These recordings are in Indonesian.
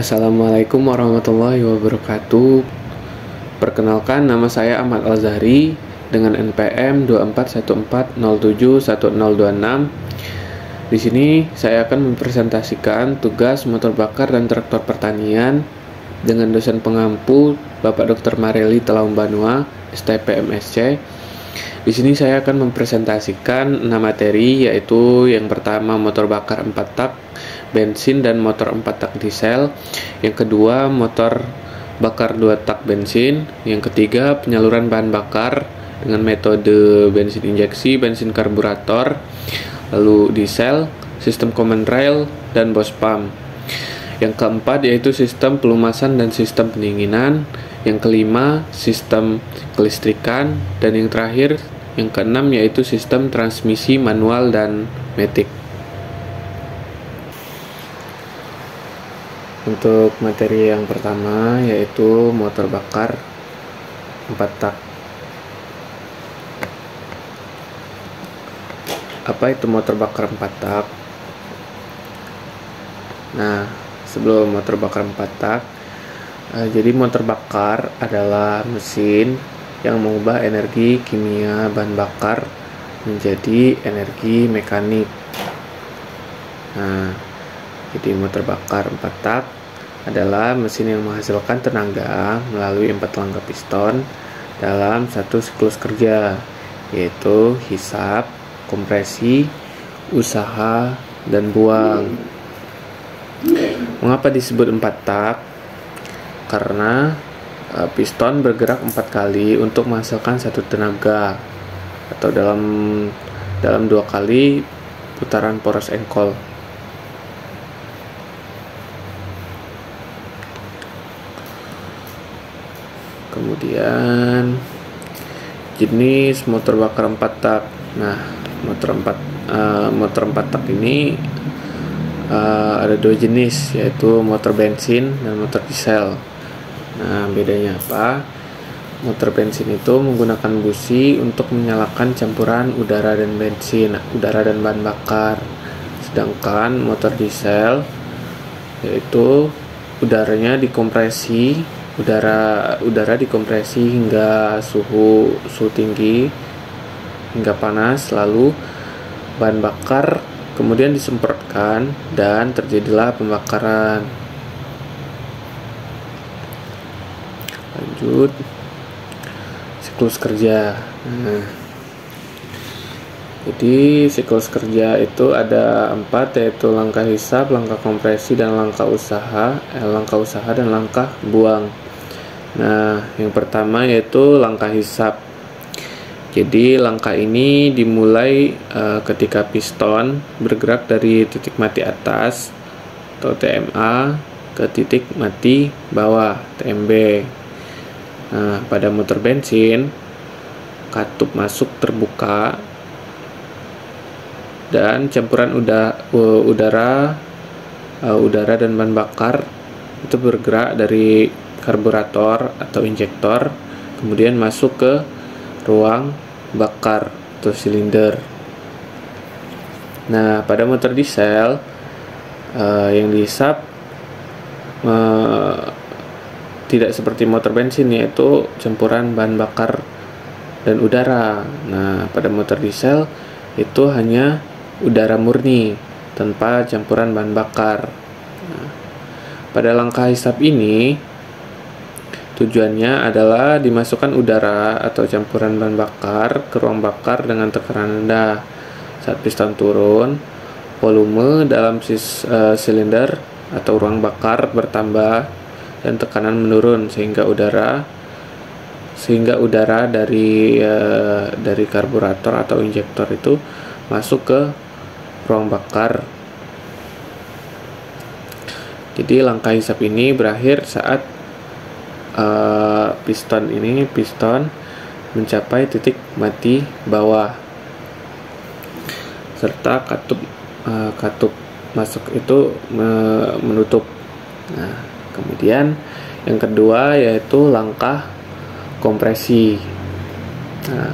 Assalamualaikum warahmatullahi wabarakatuh. Perkenalkan, nama saya Ahmad Al-Zahri dengan NPM 2414071026. Di sini saya akan mempresentasikan tugas motor bakar dan traktor pertanian dengan dosen pengampu Bapak Dr. Mareli Talaum Banua, STP MSc. Di sini saya akan mempresentasikan 6 materi, yaitu yang pertama motor bakar 4 tak bensin dan motor 4 tak diesel, yang kedua motor bakar 2 tak bensin, yang ketiga penyaluran bahan bakar dengan metode bensin injeksi, bensin karburator, lalu diesel, sistem command rail, dan bos pump. Yang keempat yaitu sistem pelumasan dan sistem pendinginan, yang kelima sistem kelistrikan, dan yang terakhir yang keenam yaitu sistem transmisi manual dan matic. Untuk materi yang pertama yaitu motor bakar 4 tak. Apa itu motor bakar 4 tak? Nah, sebelum motor bakar 4 tak, jadi motor bakar adalah mesin yang mengubah energi kimia bahan bakar menjadi energi mekanik. Nah, jadi motor bakar 4 tak adalah mesin yang menghasilkan tenaga melalui 4 langkah piston dalam satu siklus kerja, yaitu hisap, kompresi, usaha, dan buang. Mengapa disebut 4 tak? Karena piston bergerak 4 kali untuk menghasilkan satu tenaga, atau dalam 2 kali putaran poros engkol. Kemudian jenis motor bakar 4 tak. Nah, motor 4 tak ini ada 2 jenis, yaitu motor bensin dan motor diesel. Nah, bedanya apa? Motor bensin itu menggunakan busi untuk menyalakan campuran udara dan bahan bakar. Sedangkan motor diesel yaitu udaranya dikompresi, udara dikompresi hingga suhu tinggi hingga panas, lalu bahan bakar kemudian disemprotkan dan terjadilah pembakaran. Lanjut, siklus kerja. Nah, jadi siklus kerja itu ada 4, yaitu langkah hisap, langkah kompresi, dan langkah usaha dan langkah buang. Nah, yang pertama yaitu langkah hisap. Jadi langkah ini dimulai ketika piston bergerak dari titik mati atas atau TMA ke titik mati bawah TMB. Nah, pada motor bensin, katup masuk terbuka dan campuran udara dan bahan bakar itu bergerak dari karburator atau injektor kemudian masuk ke ruang bakar atau silinder. Nah, pada motor diesel yang dihisap tidak seperti motor bensin, yaitu campuran bahan bakar dan udara. Nah, pada motor diesel itu hanya udara murni tanpa campuran bahan bakar. Nah, pada langkah hisap ini tujuannya adalah dimasukkan udara atau campuran bahan bakar ke ruang bakar dengan tekanan rendah. Saat piston turun, volume dalam silinder atau ruang bakar bertambah dan tekanan menurun sehingga udara dari karburator atau injektor itu masuk ke ruang bakar. Jadi langkah hisap ini berakhir saat piston mencapai titik mati bawah serta katup masuk itu menutup. Nah, kemudian yang kedua yaitu langkah kompresi. Nah,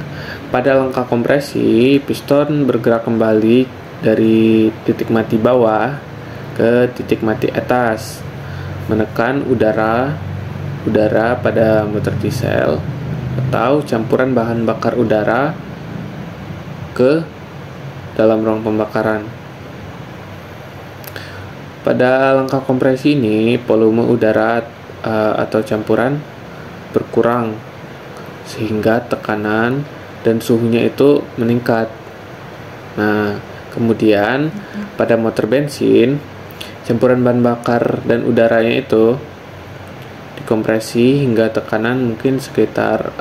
pada langkah kompresi, piston bergerak kembali dari titik mati bawah ke titik mati atas menekan udara pada motor diesel atau campuran bahan bakar udara ke dalam ruang pembakaran. Pada langkah kompresi ini, volume udara atau campuran berkurang sehingga tekanan dan suhunya itu meningkat. Nah, kemudian pada motor bensin, campuran bahan bakar dan udaranya itu dikompresi hingga tekanan mungkin sekitar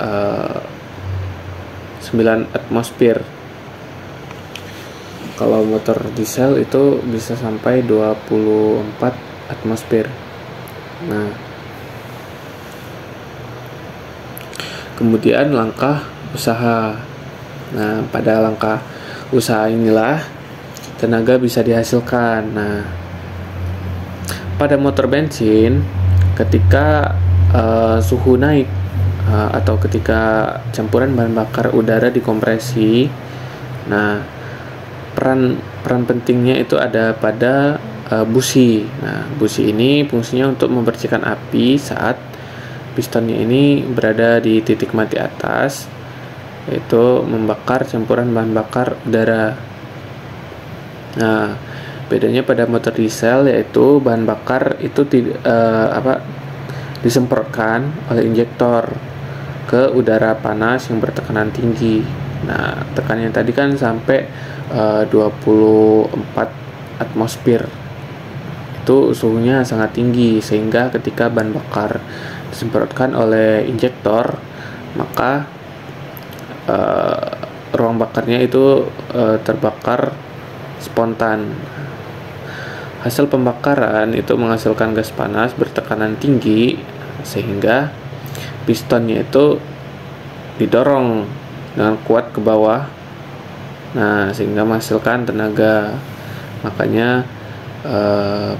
9 atmosfer. Kalau motor diesel itu bisa sampai 24 atmosfer. Nah, kemudian langkah usaha. Nah, pada langkah usaha inilah tenaga bisa dihasilkan. Nah, pada motor bensin, ketika suhu naik atau ketika campuran bahan bakar udara dikompresi, nah peran pentingnya itu ada pada busi. Nah, busi ini fungsinya untuk membersihkan api saat pistonnya ini berada di titik mati atas, yaitu membakar campuran bahan bakar udara. Nah, bedanya pada motor diesel yaitu bahan bakar itu disemprotkan oleh injektor ke udara panas yang bertekanan tinggi. Nah, tekanannya tadi kan sampai 24 atmosfer. Itu suhunya sangat tinggi sehingga ketika bahan bakar disemprotkan oleh injektor, maka ruang bakarnya itu terbakar spontan. Hasil pembakaran itu menghasilkan gas panas bertekanan tinggi sehingga pistonnya itu didorong dengan kuat ke bawah. Nah, sehingga menghasilkan tenaga. Makanya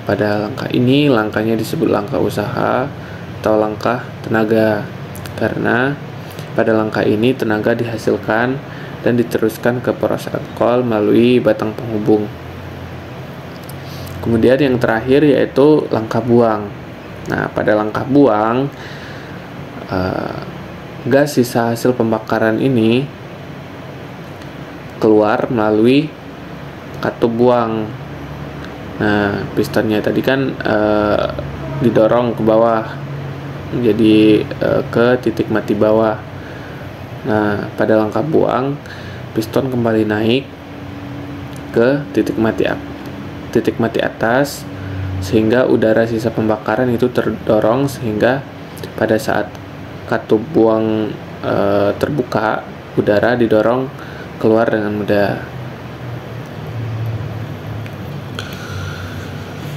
pada langkah ini, langkahnya disebut langkah usaha atau langkah tenaga, karena pada langkah ini tenaga dihasilkan dan diteruskan ke poros alkohol melalui batang penghubung. Kemudian yang terakhir yaitu langkah buang. Nah, pada langkah buang, gas sisa hasil pembakaran ini keluar melalui katup buang. Nah, pistonnya tadi kan didorong ke bawah, jadi ke titik mati bawah. Nah, pada langkah buang, piston kembali naik ke titik mati atas, sehingga udara sisa pembakaran itu terdorong, sehingga pada saat katup buang terbuka, udara didorong keluar dengan mudah.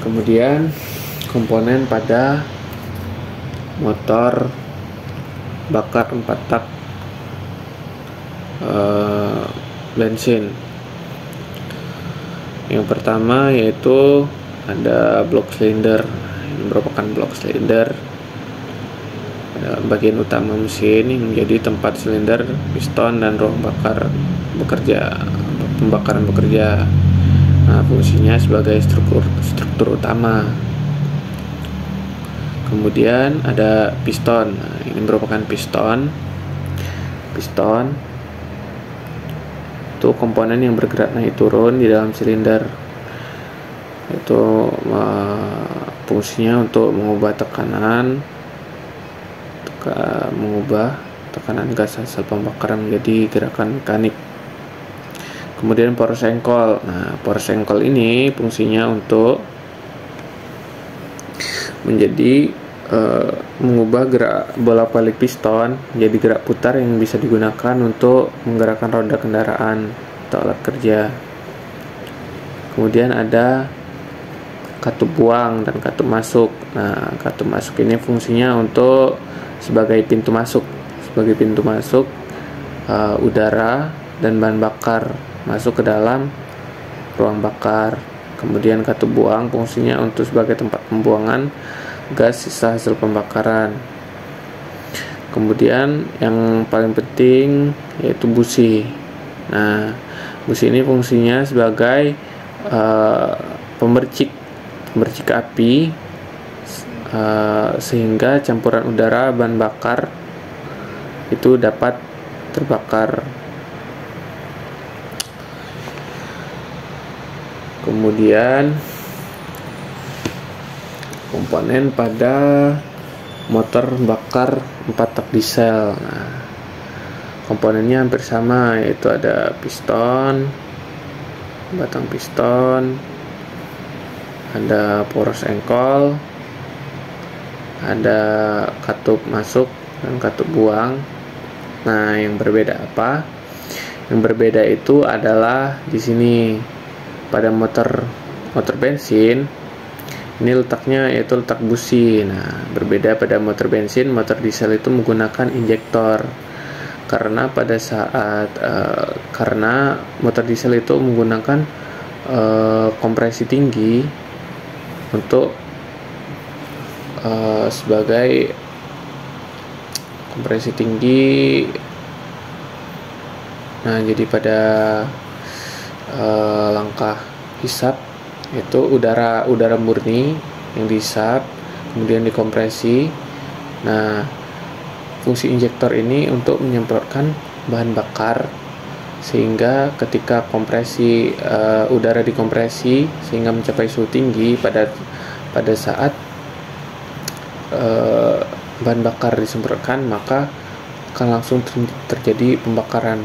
Kemudian komponen pada motor bakar 4 tak bensin. Yang pertama yaitu ada blok silinder. Ini merupakan blok silinder bagian utama mesin yang menjadi tempat silinder, piston, dan ruang bakar pembakaran bekerja. Nah, fungsinya sebagai struktur utama. Kemudian ada piston. Nah, ini merupakan piston itu komponen yang bergerak naik turun di dalam silinder. Itu fungsinya untuk mengubah tekanan gas hasil pembakaran menjadi gerakan mekanik. Kemudian poros engkol. Nah, poros engkol ini fungsinya untuk menjadi mengubah gerak bolak-balik piston menjadi gerak putar yang bisa digunakan untuk menggerakkan roda kendaraan atau alat kerja. Kemudian ada katup buang dan katup masuk. Nah, katup masuk ini fungsinya untuk sebagai pintu masuk udara dan bahan bakar masuk ke dalam ruang bakar. Kemudian katup buang fungsinya untuk sebagai tempat pembuangan gas sisa hasil pembakaran. Kemudian yang paling penting yaitu busi. Nah, busi ini fungsinya sebagai pemercik api sehingga campuran udara bahan bakar itu dapat terbakar. Kemudian komponen pada motor bakar 4 tak diesel. Nah, komponennya hampir sama, yaitu ada piston, batang piston, ada poros engkol, ada katup masuk dan katup buang. Nah, yang berbeda apa? Yang berbeda itu adalah di sini pada motor bensin ini letaknya yaitu letak busi. Nah, berbeda pada motor bensin, motor diesel itu menggunakan injektor. Karena pada saat karena motor diesel itu menggunakan kompresi tinggi untuk sebagai kompresi tinggi. Nah, jadi pada langkah hisap itu udara murni yang dihisap kemudian dikompresi. Nah, fungsi injektor ini untuk menyemprotkan bahan bakar sehingga ketika kompresi udara dikompresi sehingga mencapai suhu tinggi, pada saat bahan bakar disemprotkan maka akan langsung terjadi pembakaran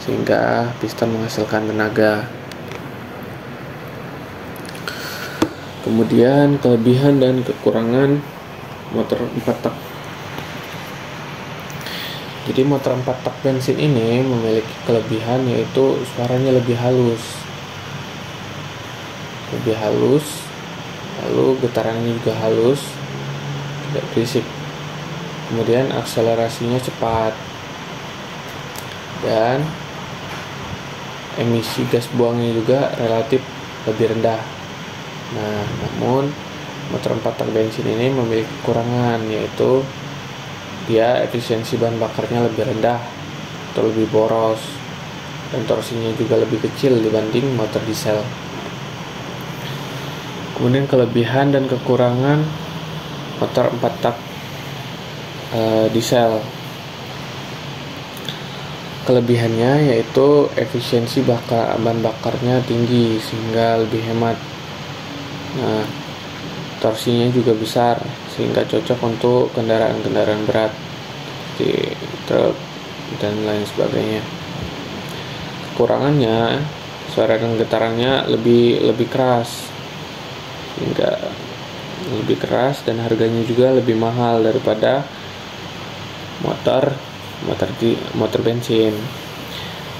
sehingga piston menghasilkan tenaga. Kemudian kelebihan dan kekurangan motor 4 tak. Jadi motor 4 tak bensin ini memiliki kelebihan yaitu suaranya lebih halus, lalu getarannya juga halus, tidak berisik. Kemudian akselerasinya cepat dan emisi gas buangnya juga relatif lebih rendah. Nah, namun motor 4 tak bensin ini memiliki kekurangan, yaitu dia efisiensi bahan bakarnya lebih rendah atau lebih boros, dan torsinya juga lebih kecil dibanding motor diesel. Kemudian kelebihan dan kekurangan motor 4 tak diesel. Kelebihannya yaitu efisiensi bahan bakarnya tinggi sehingga lebih hemat. Nah, torsinya juga besar sehingga cocok untuk kendaraan-kendaraan berat seperti truk dan lain sebagainya. Kekurangannya, suara dan getarannya lebih keras, sehingga lebih keras dan harganya juga lebih mahal daripada motor bensin,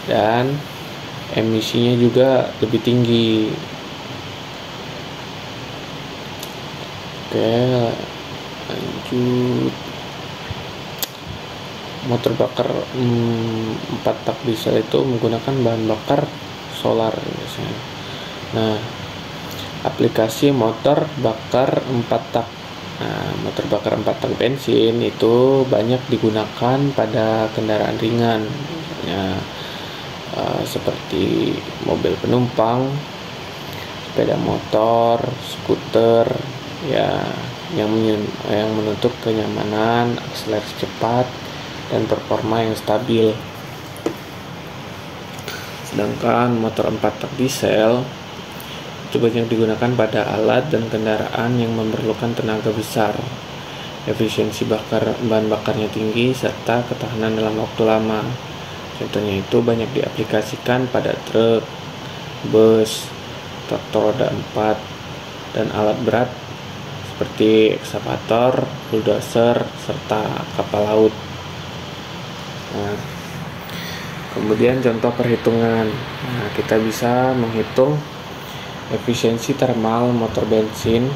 dan emisinya juga lebih tinggi. Oke, lanjut. Motor bakar 4 tak diesel itu menggunakan bahan bakar solar biasanya. Nah, aplikasi motor bakar 4 tak. Nah, motor bakar 4 tak bensin itu banyak digunakan pada kendaraan ringan, misalnya seperti mobil penumpang, sepeda motor, skuter, ya, yang menuntut kenyamanan, akselerasi cepat, dan performa yang stabil. Sedangkan motor 4 tak diesel itu banyak digunakan pada alat dan kendaraan yang memerlukan tenaga besar, efisiensi bahan bakarnya tinggi, serta ketahanan dalam waktu lama. Contohnya itu banyak diaplikasikan pada truk, bus, traktor roda 4, dan alat berat seperti ekskavator, bulldozer, serta kapal laut. Nah, kemudian contoh perhitungan. Nah, kita bisa menghitung efisiensi termal motor bensin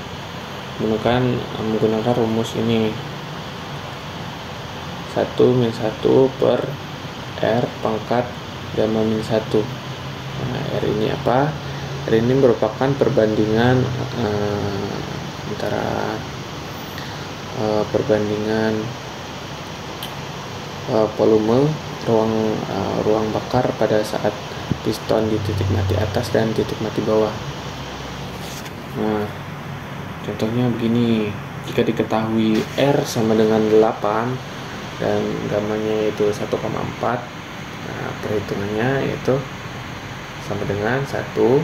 menggunakan rumus ini: 1-1 per R pangkat gamma min 1. Nah, R ini apa? R ini merupakan perbandingan antara volume ruang bakar pada saat piston di titik mati atas dan titik mati bawah. Nah, contohnya begini. Jika diketahui R sama dengan 8 dan gamanya itu 1,4, nah perhitungannya yaitu sama dengan 1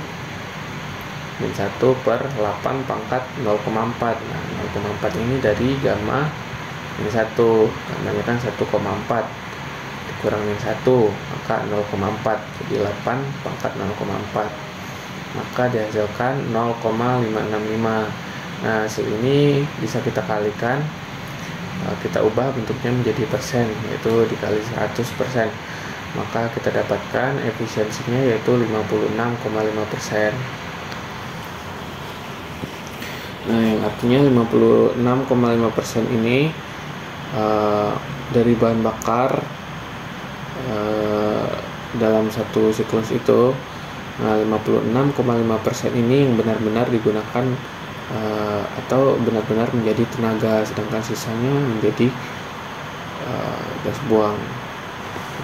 min 1 per 8 pangkat 0,4. Nah 0,4 ini dari gamma min 1, gamanya kan 1,4 dikurang min 1, maka 0,4, jadi 8 pangkat 0,4, maka dihasilkan 0,565. Nah hasil ini bisa kita kalikan, kita ubah bentuknya menjadi persen, yaitu dikali 100%, maka kita dapatkan efisiensinya yaitu 56,5%. Nah yang artinya 56,5% ini dari bahan bakar dalam satu siklus itu. Nah 56,5% ini yang benar-benar digunakan atau benar-benar menjadi tenaga, sedangkan sisanya menjadi gas buang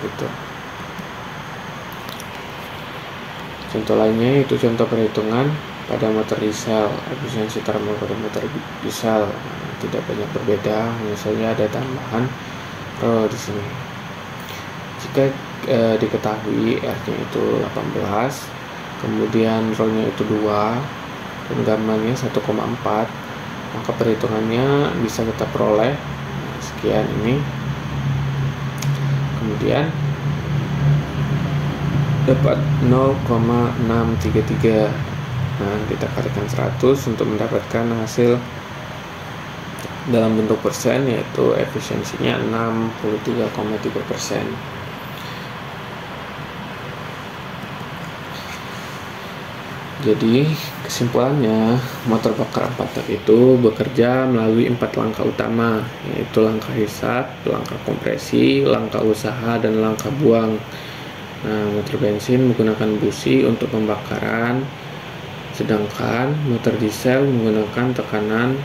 gitu. Contoh lainnya itu contoh perhitungan pada motor diesel, efisiensi termal pada motor diesel tidak banyak berbeda, hanya saja ada tambahan rho di sini. Jika diketahui R-nya itu 18, kemudian rho-nya itu 2 dan gambarnya 1,4, maka perhitungannya bisa kita peroleh sekian ini. Kemudian dapat 0,633. Nah kita kalikan 100 untuk mendapatkan hasil dalam bentuk persen, yaitu efisiensinya 63,3%. Jadi kesimpulannya, motor bakar 4 tak itu bekerja melalui 4 langkah utama, yaitu langkah hisap, langkah kompresi, langkah usaha, dan langkah buang. Nah, motor bensin menggunakan busi untuk pembakaran, sedangkan motor diesel menggunakan tekanan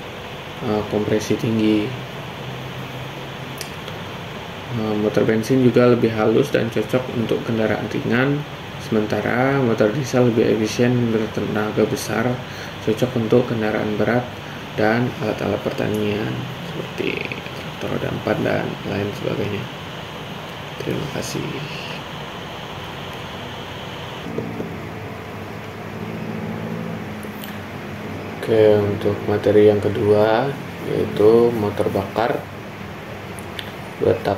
kompresi tinggi. Motor bensin juga lebih halus dan cocok untuk kendaraan ringan, sementara motor diesel lebih efisien, bertenaga besar, cocok untuk kendaraan berat dan alat-alat pertanian seperti traktor roda 4 dan lain sebagainya. Terima kasih. Oke, untuk materi yang kedua yaitu motor bakar 2 tak.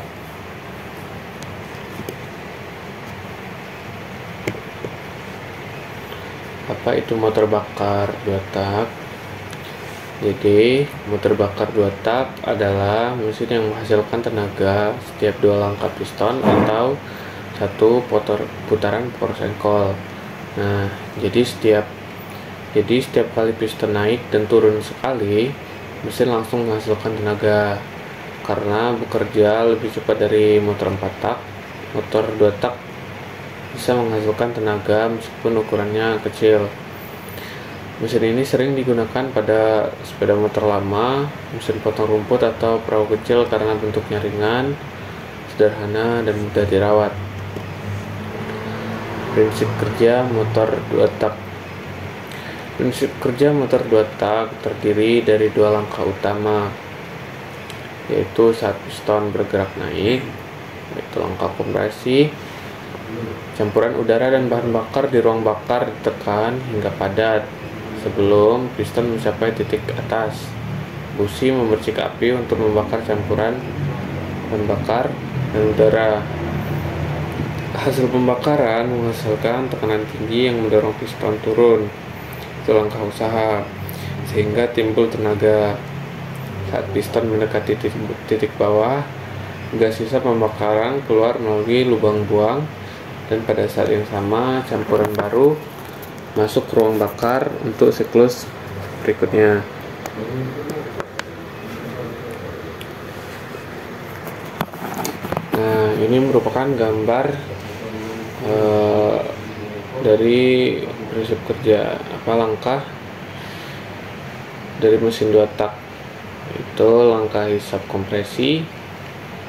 Apa itu motor bakar 2 tak? Jadi, motor bakar 2 tak adalah mesin yang menghasilkan tenaga setiap 2 langkah piston atau 1 putaran power cycle. Nah, jadi setiap kali piston naik dan turun sekali, mesin langsung menghasilkan tenaga. Karena bekerja lebih cepat dari motor 4 tak, motor 2 tak bisa menghasilkan tenaga meskipun ukurannya kecil. Mesin ini sering digunakan pada sepeda motor lama, mesin potong rumput, atau perahu kecil karena bentuknya ringan, sederhana, dan mudah dirawat. Prinsip kerja motor 2 tak. Prinsip kerja motor 2 tak terdiri dari 2 langkah utama, yaitu saat piston bergerak naik, yaitu langkah kompresi. Campuran udara dan bahan bakar di ruang bakar ditekan hingga padat sebelum piston mencapai titik atas. Busi memercik api untuk membakar campuran bahan bakar dan udara. Hasil pembakaran menghasilkan tekanan tinggi yang mendorong piston turun. Itu langkah usaha, sehingga timbul tenaga. Saat piston mendekati titik bawah, gas sisa pembakaran keluar melalui lubang buang, dan pada saat yang sama campuran baru masuk ke ruang bakar untuk siklus berikutnya. Nah, ini merupakan gambar dari prinsip kerja langkah dari mesin 2 tak. Itu langkah hisap kompresi,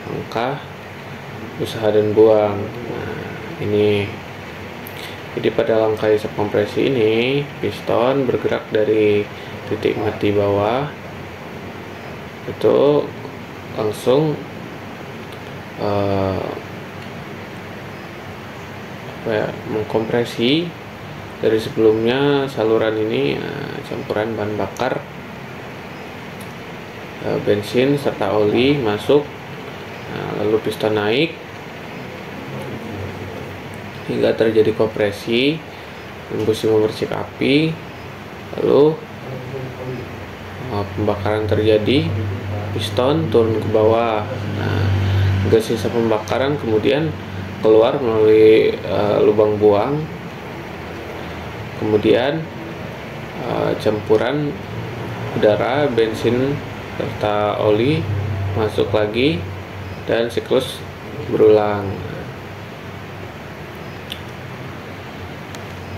langkah usaha dan buang. Nah, ini jadi pada langkah hisap kompresi ini piston bergerak dari titik mati bawah itu langsung mengkompresi dari sebelumnya saluran ini campuran bahan bakar bensin serta oli masuk, lalu piston naik hingga terjadi kompresi, embusi memercik api, lalu pembakaran terjadi, piston turun ke bawah. Gas sisa pembakaran kemudian keluar melalui lubang buang, kemudian campuran udara, bensin serta oli masuk lagi dan siklus berulang.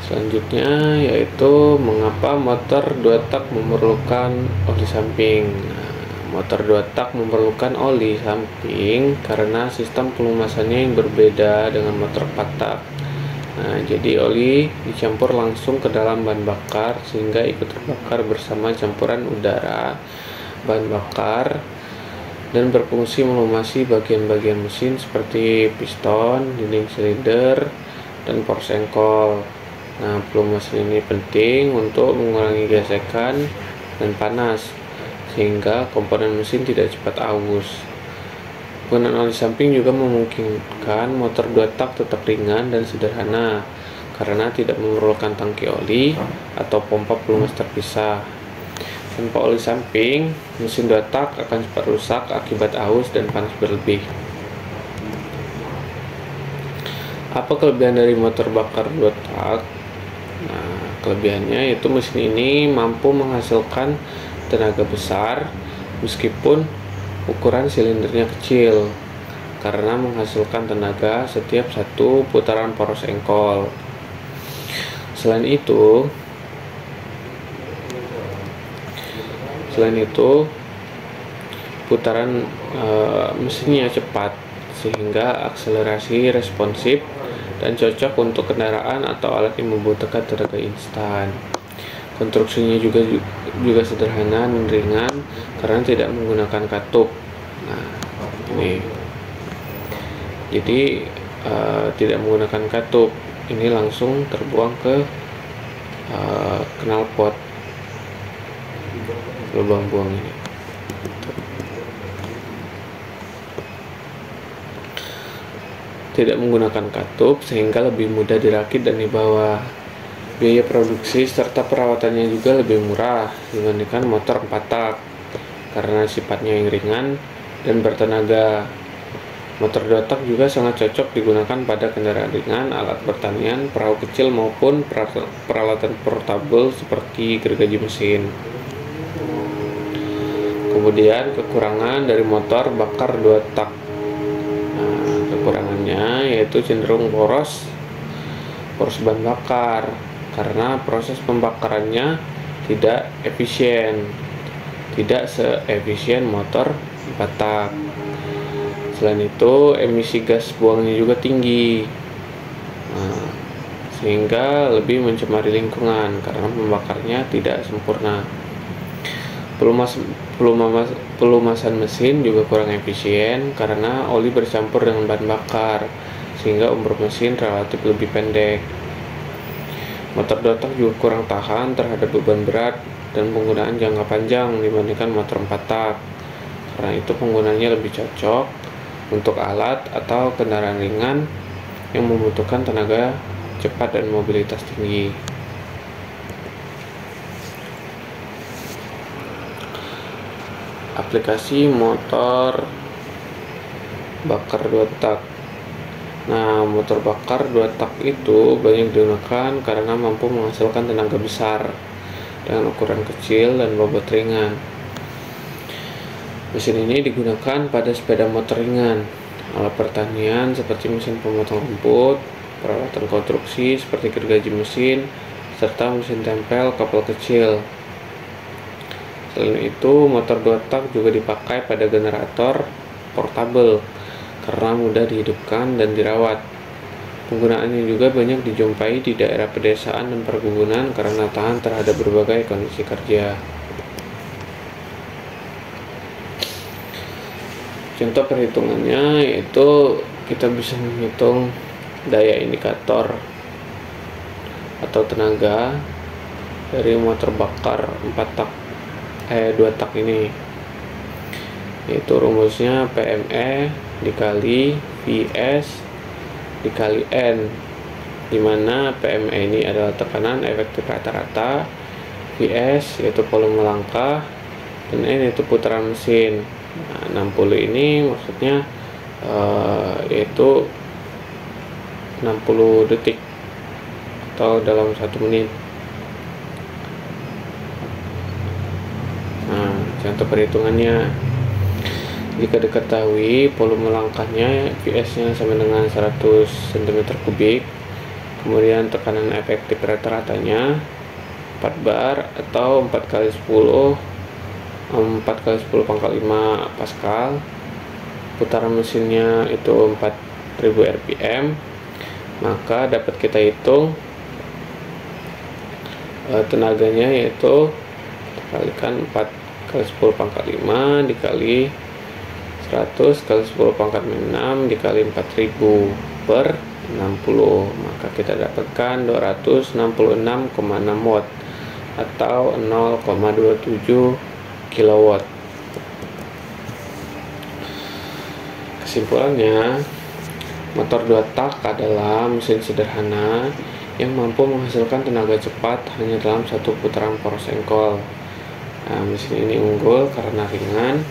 Selanjutnya yaitu mengapa motor 2 tak memerlukan oli samping. Motor 2 tak memerlukan oli samping karena sistem pelumasannya yang berbeda dengan motor 4 tak. Jadi oli dicampur langsung ke dalam bahan bakar sehingga ikut terbakar bersama campuran udara, bahan bakar, dan berfungsi melumasi bagian-bagian mesin seperti piston, dinding silinder, dan poros engkol. Pelumasan ini penting untuk mengurangi gesekan dan panas sehingga komponen mesin tidak cepat aus. Penggunaan oli samping juga memungkinkan motor 2 tak tetap ringan dan sederhana karena tidak memerlukan tangki oli atau pompa pelumas terpisah. Tanpa oli samping, mesin 2 tak akan cepat rusak akibat aus dan panas berlebih. Apa kelebihan dari motor bakar 2 tak? Kelebihannya yaitu mesin ini mampu menghasilkan tenaga besar meskipun ukuran silindernya kecil karena menghasilkan tenaga setiap satu putaran poros engkol. Selain itu, putaran mesinnya cepat sehingga akselerasi responsif dan cocok untuk kendaraan atau alat yang membutuhkan tenaga instan. Konstruksinya juga sederhana dan ringan karena tidak menggunakan katup. Ini jadi tidak menggunakan katup, ini langsung terbuang ke knalpot, lubang buang ini. Tidak menggunakan katup sehingga lebih mudah dirakit dan dibawa. Biaya produksi serta perawatannya juga lebih murah dibandingkan motor 4 tak karena sifatnya yang ringan dan bertenaga. Motor 2 tak juga sangat cocok digunakan pada kendaraan ringan, alat pertanian, perahu kecil maupun peralatan portable seperti gergaji mesin. Kemudian kekurangan dari motor bakar 2 tak. Kekurangannya yaitu cenderung boros bahan bakar karena proses pembakarannya tidak efisien, tidak seefisien motor 4 tak. Selain itu, emisi gas buangnya juga tinggi, sehingga lebih mencemari lingkungan karena pembakarnya tidak sempurna. Pelumasan mesin juga kurang efisien karena oli bercampur dengan bahan bakar, sehingga umur mesin relatif lebih pendek. Motor 2 tak juga kurang tahan terhadap beban berat dan penggunaan jangka panjang dibandingkan motor 4 tak. Karena itu penggunaannya lebih cocok untuk alat atau kendaraan ringan yang membutuhkan tenaga cepat dan mobilitas tinggi. Aplikasi motor bakar 2 tak. Motor bakar 2 tak itu banyak digunakan karena mampu menghasilkan tenaga besar dengan ukuran kecil dan bobot ringan. Mesin ini digunakan pada sepeda motor ringan, alat pertanian seperti mesin pemotong rumput, peralatan konstruksi seperti gergaji mesin, serta mesin tempel kapal kecil. Selain itu, motor 2 tak juga dipakai pada generator portable karena mudah dihidupkan dan dirawat. Penggunaannya juga banyak dijumpai di daerah pedesaan dan perkebunan karena tahan terhadap berbagai kondisi kerja. Contoh perhitungannya yaitu kita bisa menghitung daya indikator atau tenaga dari motor bakar 2 tak ini, yaitu rumusnya PME dikali VS dikali N, dimana PME ini adalah tekanan efektif rata-rata, VS yaitu volume langkah, dan N itu putaran mesin. Nah, 60 ini maksudnya yaitu 60 detik atau dalam 1 menit. Nah, contoh perhitungannya, jika diketahui volume langkahnya VS-nya sama dengan 100 cm3, kemudian tekanan efektif rata-ratanya 4 bar atau 4 kali 10 pangkat 5 Pascal, putaran mesinnya itu 4000 rpm, maka dapat kita hitung tenaganya, yaitu dikalikan 4 kali 10 pangkat 5 dikali 100 kali 10 pangkat 6 dikali 4000 per 60, maka kita dapatkan 266,6 watt atau 0,27 kilowatt. Kesimpulannya, motor 2 tak adalah mesin sederhana yang mampu menghasilkan tenaga cepat hanya dalam 1 putaran poros engkol. Nah, mesin ini unggul karena ringan,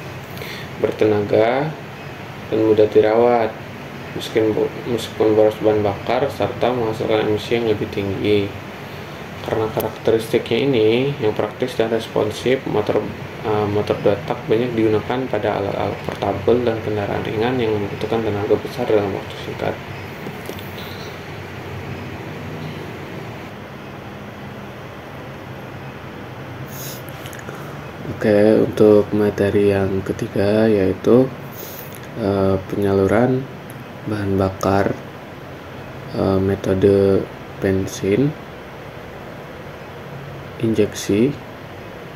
bertenaga, dan mudah dirawat meskipun boros bahan bakar serta menghasilkan emisi yang lebih tinggi. Karena karakteristiknya ini yang praktis dan responsif, motor 2 tak banyak digunakan pada alat-alat portabel dan kendaraan ringan yang membutuhkan tenaga besar dalam waktu singkat. Oke, untuk materi yang ketiga yaitu penyaluran bahan bakar metode bensin, injeksi,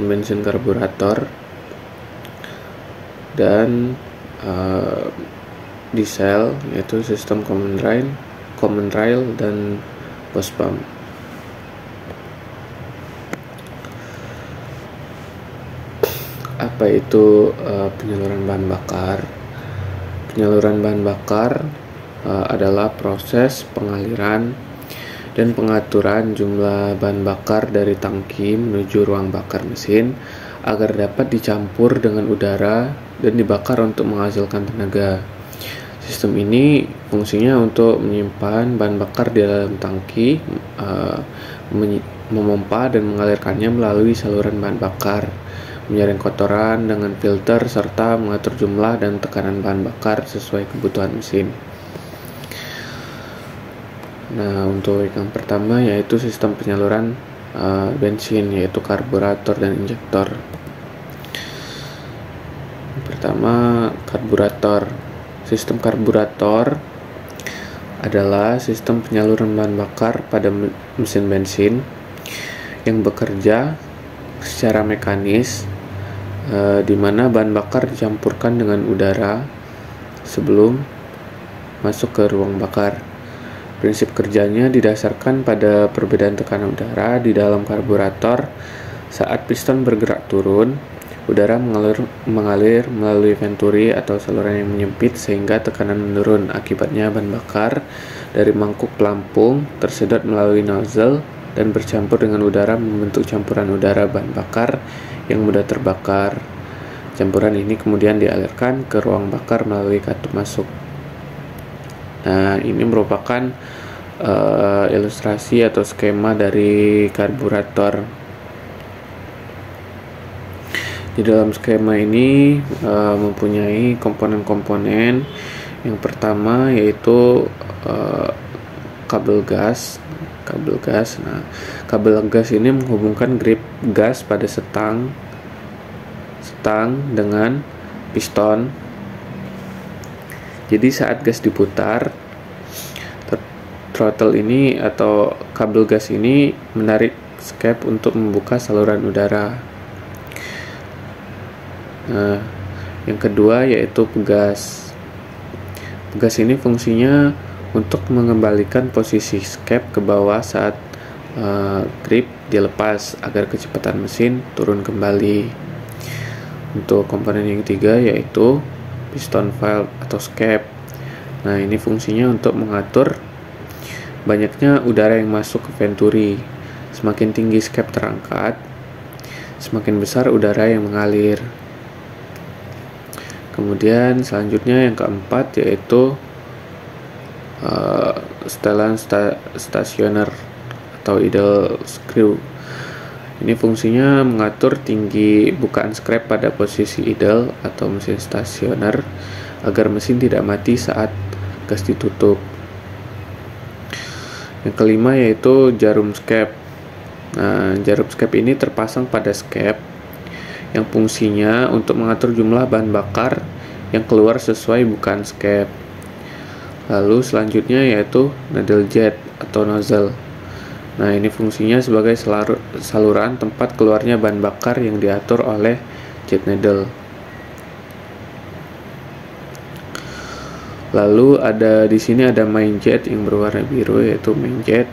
bensin karburator, dan diesel, yaitu sistem common rail dan post pump. Apa itu penyaluran bahan bakar? Penyaluran bahan bakar adalah proses pengaliran dan pengaturan jumlah bahan bakar dari tangki menuju ruang bakar mesin agar dapat dicampur dengan udara dan dibakar untuk menghasilkan tenaga. Sistem ini fungsinya untuk menyimpan bahan bakar di dalam tangki, memompa dan mengalirkannya melalui saluran bahan bakar, menyaring kotoran dengan filter, serta mengatur jumlah dan tekanan bahan bakar sesuai kebutuhan mesin. Nah, untuk yang pertama yaitu sistem penyaluran bensin, yaitu karburator dan injektor. Yang pertama, karburator. Sistem karburator adalah sistem penyaluran bahan bakar pada mesin bensin yang bekerja secara mekanis, di mana bahan bakar dicampurkan dengan udara sebelum masuk ke ruang bakar. Prinsip kerjanya didasarkan pada perbedaan tekanan udara di dalam karburator. Saat piston bergerak turun, udara mengalir melalui venturi atau saluran yang menyempit sehingga tekanan menurun. Akibatnya bahan bakar dari mangkuk pelampung tersedot melalui nozzle dan bercampur dengan udara membentuk campuran udara bahan bakar yang mudah terbakar. Campuran ini kemudian dialirkan ke ruang bakar melalui katup masuk. Nah, ini merupakan ilustrasi atau skema dari karburator. Di dalam skema ini mempunyai komponen-komponen. Yang pertama yaitu kabel gas. Nah, kabel gas ini menghubungkan grip gas pada setang dengan piston. Jadi saat gas diputar, throttle ini atau kabel gas ini menarik escape untuk membuka saluran udara. Nah, Yang kedua yaitu pegas. Pegas ini fungsinya untuk mengembalikan posisi skep ke bawah saat grip dilepas agar kecepatan mesin turun kembali. Untuk komponen yang ketiga yaitu piston valve atau skep. Nah, ini fungsinya untuk mengatur banyaknya udara yang masuk ke venturi. Semakin tinggi skep terangkat, semakin besar udara yang mengalir. Kemudian selanjutnya yang keempat yaitu setelan stasioner atau idle screw. Ini fungsinya mengatur tinggi bukaan skep pada posisi idle atau mesin stasioner agar mesin tidak mati saat gas ditutup. Yang kelima yaitu jarum skep. Nah, jarum skep ini terpasang pada skep yang fungsinya untuk mengatur jumlah bahan bakar yang keluar sesuai bukaan skep. Lalu selanjutnya yaitu needle jet atau nozzle. Nah, ini fungsinya sebagai saluran tempat keluarnya bahan bakar yang diatur oleh jet needle. Lalu di sini ada main jet yang berwarna biru yaitu main jet.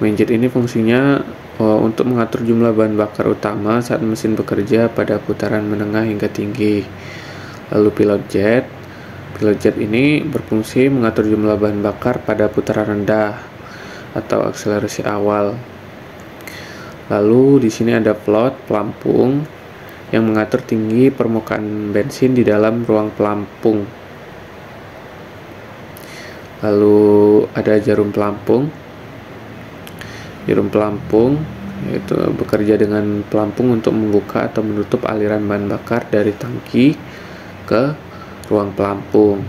Main jet ini fungsinya untuk mengatur jumlah bahan bakar utama saat mesin bekerja pada putaran menengah hingga tinggi. Lalu pilot jet. Pilot jet ini berfungsi mengatur jumlah bahan bakar pada putaran rendah atau akselerasi awal. Lalu di sini ada float pelampung yang mengatur tinggi permukaan bensin di dalam ruang pelampung. Lalu ada jarum pelampung. Jarum pelampung yaitu bekerja dengan pelampung untuk membuka atau menutup aliran bahan bakar dari tangki ke ruang pelampung.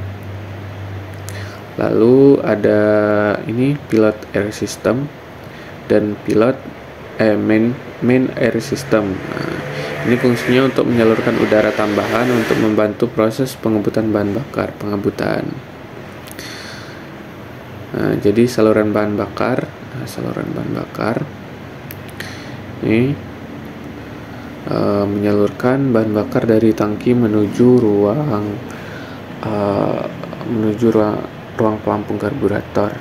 Lalu ada ini pilot air system dan main air system. Nah, ini fungsinya untuk menyalurkan udara tambahan untuk membantu proses pengembutan bahan bakar, pengembutan. Nah, jadi saluran bahan bakar ini menyalurkan bahan bakar dari tangki menuju ruang pelampung karburator.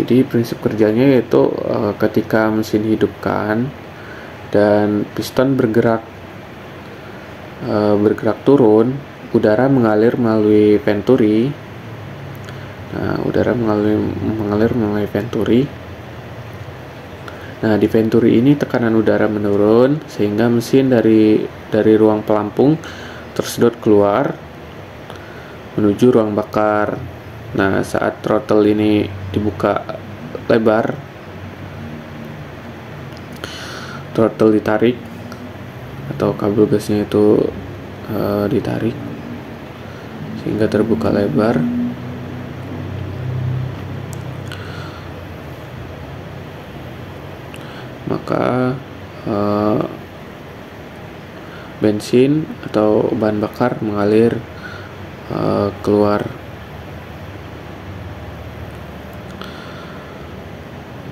Jadi prinsip kerjanya yaitu ketika mesin hidupkan dan piston bergerak turun, udara mengalir melalui venturi. Nah, udara mengalir melalui venturi. Nah, di venturi ini tekanan udara menurun sehingga mesin dari ruang pelampung tersedot keluar menuju ruang bakar. Nah, saat throttle ini dibuka lebar, throttle ditarik atau kabel gasnya itu ditarik sehingga terbuka lebar. Maka bensin atau bahan bakar mengalir keluar.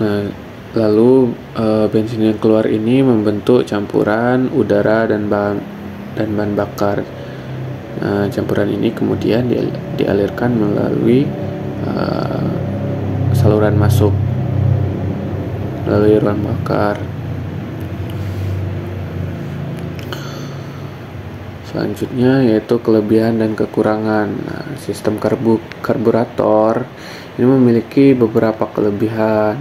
Nah, lalu bensin yang keluar ini membentuk campuran udara dan bahan bakar. Nah, campuran ini kemudian dialirkan melalui saluran masuk melalui ruang bakar. Selanjutnya yaitu kelebihan dan kekurangan. Nah, sistem karburator ini memiliki beberapa kelebihan.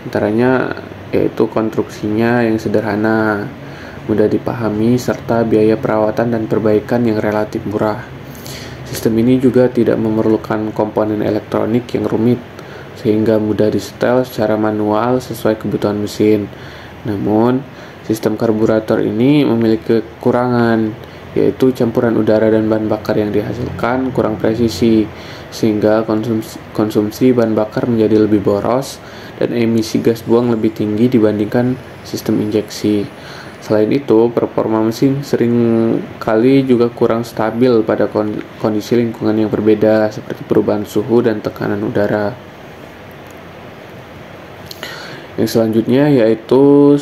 Antaranya yaitu konstruksinya yang sederhana, mudah dipahami, serta biaya perawatan dan perbaikan yang relatif murah. Sistem ini juga tidak memerlukan komponen elektronik yang rumit, sehingga mudah disetel secara manual sesuai kebutuhan mesin. Namun, sistem karburator ini memiliki kekurangan, yaitu campuran udara dan bahan bakar yang dihasilkan kurang presisi, sehingga konsumsi bahan bakar menjadi lebih boros dan emisi gas buang lebih tinggi dibandingkan sistem injeksi. Selain itu, performa mesin sering kali juga kurang stabil pada kondisi lingkungan yang berbeda, seperti perubahan suhu dan tekanan udara. Yang selanjutnya yaitu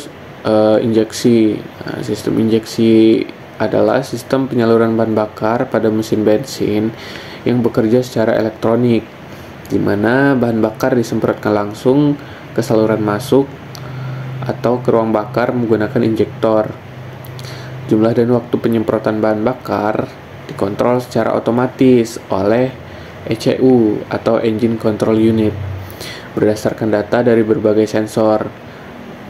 injeksi. Nah, sistem injeksi adalah sistem penyaluran bahan bakar pada mesin bensin yang bekerja secara elektronik, di mana bahan bakar disemprotkan langsung ke saluran masuk atau ke ruang bakar menggunakan injektor. Jumlah dan waktu penyemprotan bahan bakar dikontrol secara otomatis oleh ECU atau Engine Control Unit berdasarkan data dari berbagai sensor.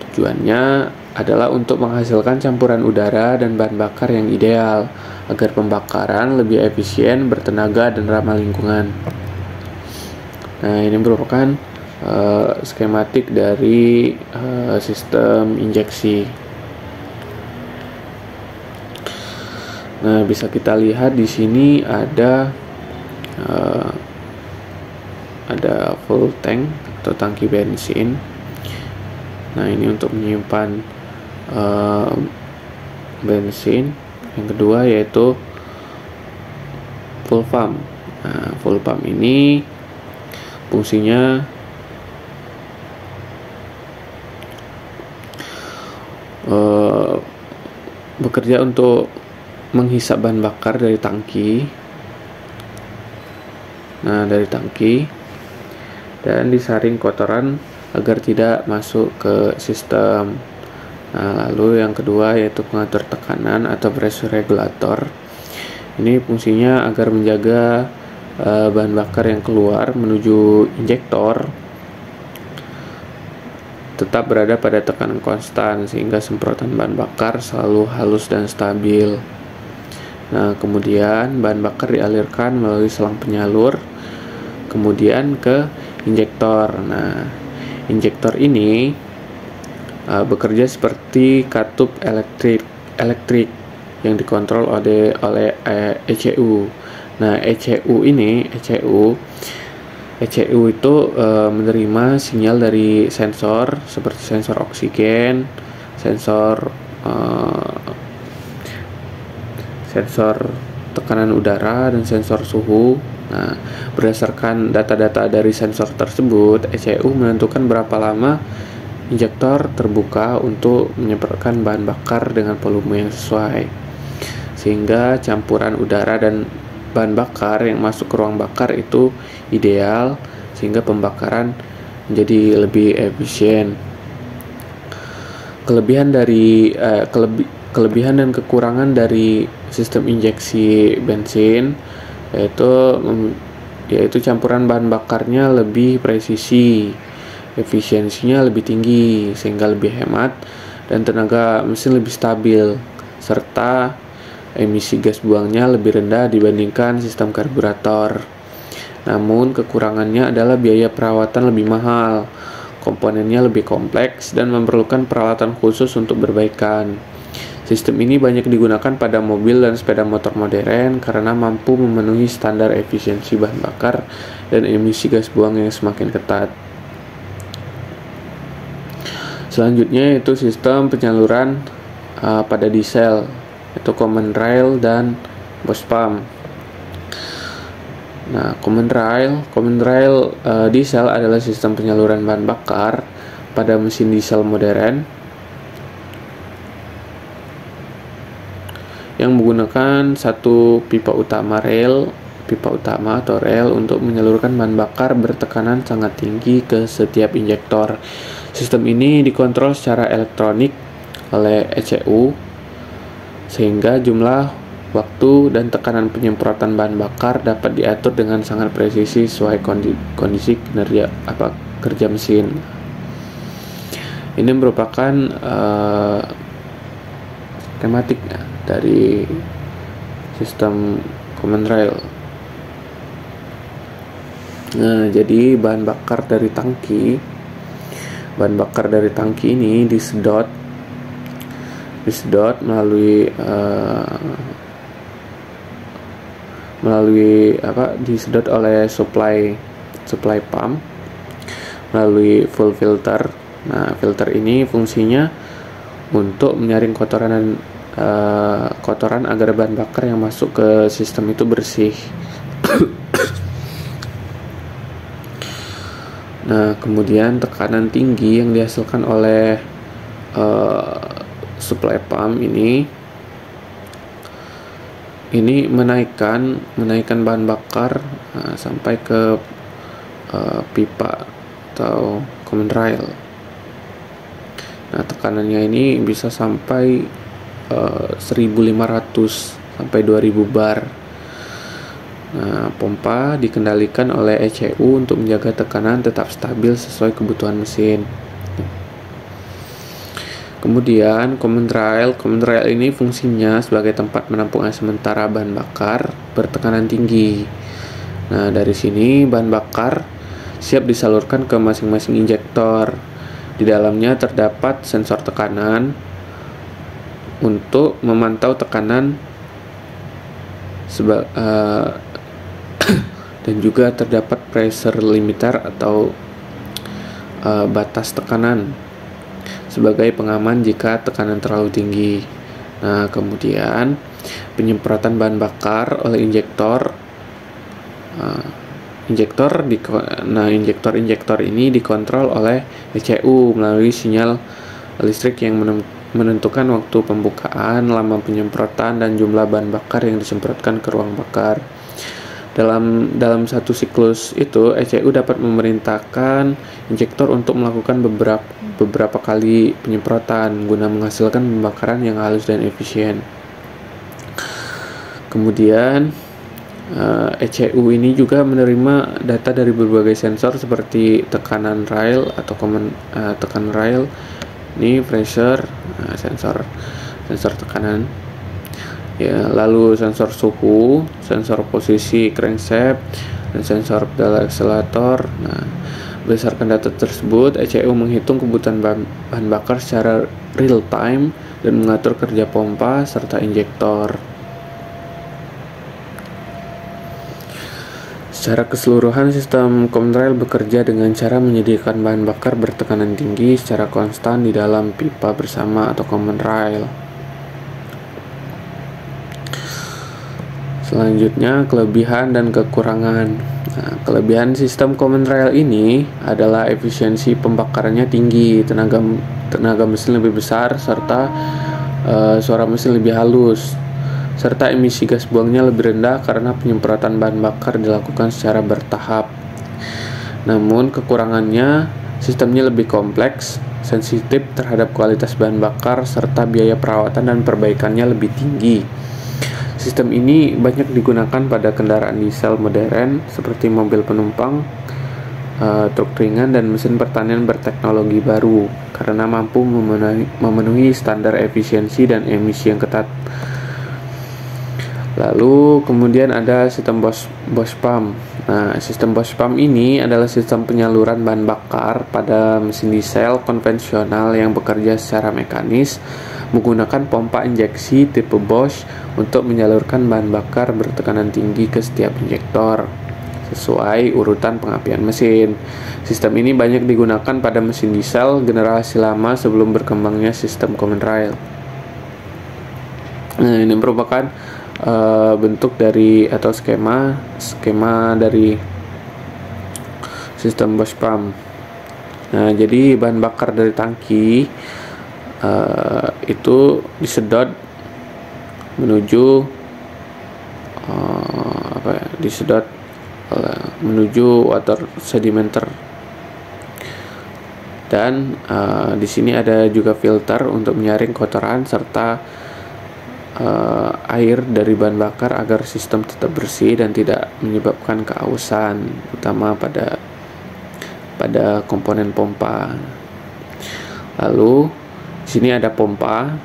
Tujuannya adalah untuk menghasilkan campuran udara dan bahan bakar yang ideal agar pembakaran lebih efisien, bertenaga, dan ramah lingkungan. Nah, ini merupakan skematik dari sistem injeksi. Nah, bisa kita lihat di sini ada full tank atau tangki bensin. Nah, ini untuk menyimpan bensin. Yang kedua yaitu full pump. Nah, full pump ini fungsinya bekerja untuk menghisap bahan bakar dari tangki. Nah, dari tangki dan disaring kotoran agar tidak masuk ke sistem. Nah, lalu yang kedua yaitu pengatur tekanan atau pressure regulator. Ini fungsinya agar menjaga bahan bakar yang keluar menuju injektor tetap berada pada tekanan konstan sehingga semprotan bahan bakar selalu halus dan stabil. Nah, kemudian bahan bakar dialirkan melalui selang penyalur kemudian ke injektor. Nah, injektor ini bekerja seperti katup elektrik yang dikontrol oleh ECU. Nah, ECU itu menerima sinyal dari sensor seperti sensor oksigen, sensor tekanan udara, dan sensor suhu. Nah, berdasarkan data-data dari sensor tersebut, ECU menentukan berapa lama injektor terbuka untuk menyemprotkan bahan bakar dengan volume yang sesuai, sehingga campuran udara dan bahan bakar yang masuk ke ruang bakar itu ideal, sehingga pembakaran menjadi lebih efisien. Kelebihan dan kekurangan dari sistem injeksi bensin yaitu campuran bahan bakarnya lebih presisi, efisiensinya lebih tinggi sehingga lebih hemat, dan tenaga mesin lebih stabil, serta emisi gas buangnya lebih rendah dibandingkan sistem karburator. Namun kekurangannya adalah biaya perawatan lebih mahal, komponennya lebih kompleks, dan memerlukan peralatan khusus untuk perbaikan. Sistem ini banyak digunakan pada mobil dan sepeda motor modern karena mampu memenuhi standar efisiensi bahan bakar dan emisi gas buang yang semakin ketat. Selanjutnya yaitu sistem penyaluran pada diesel, yaitu common rail dan boss pump. Nah, common rail diesel adalah sistem penyaluran bahan bakar pada mesin diesel modern yang menggunakan satu pipa utama atau rel untuk menyalurkan bahan bakar bertekanan sangat tinggi ke setiap injektor. Sistem ini dikontrol secara elektronik oleh ECU sehingga jumlah, waktu, dan tekanan penyemprotan bahan bakar dapat diatur dengan sangat presisi sesuai kondisi kerja mesin. Ini merupakan skematik dari sistem common rail. Nah, jadi bahan bakar dari tangki ini disedot disedot oleh supply pump melalui full filter. Nah, filter ini fungsinya untuk menyaring kotoran agar bahan bakar yang masuk ke sistem itu bersih. Nah, kemudian tekanan tinggi yang dihasilkan oleh supply pump ini ini menaikkan bahan bakar sampai ke pipa atau common rail. Nah, tekanannya ini bisa sampai 1.500 sampai 2.000 bar. Nah, pompa dikendalikan oleh ECU untuk menjaga tekanan tetap stabil sesuai kebutuhan mesin. Kemudian common rail ini fungsinya sebagai tempat penampungan sementara bahan bakar bertekanan tinggi. Nah, dari sini bahan bakar siap disalurkan ke masing-masing injektor. Di dalamnya terdapat sensor tekanan untuk memantau tekanan dan juga terdapat pressure limiter atau batas tekanan sebagai pengaman jika tekanan terlalu tinggi. Nah, kemudian penyemprotan bahan bakar oleh injektor. Injektor ini dikontrol oleh ECU melalui sinyal listrik yang menentukan waktu pembukaan, lama penyemprotan, dan jumlah bahan bakar yang disemprotkan ke ruang bakar. Dalam satu siklus itu, ECU dapat memerintahkan injektor untuk melakukan beberapa kali penyemprotan guna menghasilkan pembakaran yang halus dan efisien. Kemudian ECU ini juga menerima data dari berbagai sensor seperti tekanan rail atau tekanan rail, ini pressure, sensor tekanan. Ya, lalu sensor suhu, sensor posisi crankshaft, dan sensor pedal akselerator. Nah, berdasarkan data tersebut, ECU menghitung kebutuhan bahan bakar secara real time dan mengatur kerja pompa serta injektor. Secara keseluruhan, sistem common rail bekerja dengan cara menyediakan bahan bakar bertekanan tinggi secara konstan di dalam pipa bersama atau common rail. Selanjutnya, kelebihan dan kekurangan. Nah, kelebihan sistem common rail ini adalah efisiensi pembakarannya tinggi, tenaga mesin lebih besar, serta suara mesin lebih halus, serta emisi gas buangnya lebih rendah karena penyemprotan bahan bakar dilakukan secara bertahap. Namun, kekurangannya, sistemnya lebih kompleks, sensitif terhadap kualitas bahan bakar, serta biaya perawatan dan perbaikannya lebih tinggi. Sistem ini banyak digunakan pada kendaraan diesel modern seperti mobil penumpang, truk ringan, dan mesin pertanian berteknologi baru karena mampu memenuhi standar efisiensi dan emisi yang ketat. Lalu kemudian ada sistem Bosch pump. Nah, sistem Bosch pump ini adalah sistem penyaluran bahan bakar pada mesin diesel konvensional yang bekerja secara mekanis menggunakan pompa injeksi tipe Bosch untuk menyalurkan bahan bakar bertekanan tinggi ke setiap injektor sesuai urutan pengapian mesin. Sistem ini banyak digunakan pada mesin diesel generasi lama sebelum berkembangnya sistem common rail. Nah, ini merupakan bentuk dari atau skema dari sistem Bosch pump. Nah, jadi bahan bakar dari tangki itu disedot menuju water sedimenter, dan di sini ada juga filter untuk menyaring kotoran serta air dari bahan bakar agar sistem tetap bersih dan tidak menyebabkan keausan, utama pada komponen pompa. Lalu di sini ada pompa.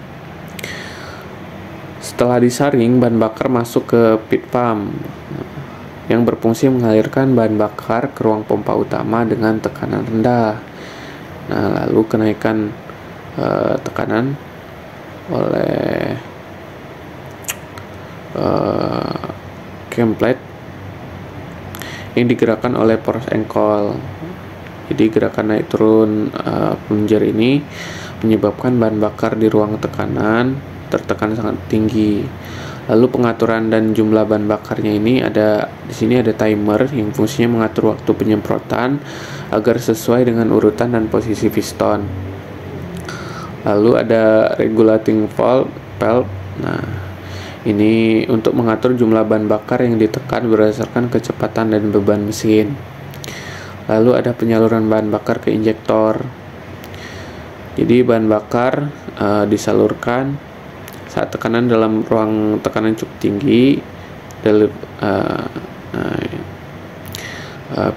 Setelah disaring, bahan bakar masuk ke pit pump yang berfungsi mengalirkan bahan bakar ke ruang pompa utama dengan tekanan rendah. Nah, lalu kenaikan tekanan oleh template yang digerakkan oleh poros engkol. Jadi gerakan naik turun plunger ini menyebabkan bahan bakar di ruang tekanan tertekan sangat tinggi. Lalu pengaturan dan jumlah bahan bakarnya ini di sini ada timer yang fungsinya mengatur waktu penyemprotan agar sesuai dengan urutan dan posisi piston. Lalu ada regulating valve. Nah, Ini untuk mengatur jumlah bahan bakar yang ditekan berdasarkan kecepatan dan beban mesin. Lalu ada penyaluran bahan bakar ke injektor. Jadi bahan bakar disalurkan saat tekanan dalam ruang tekanan cukup tinggi.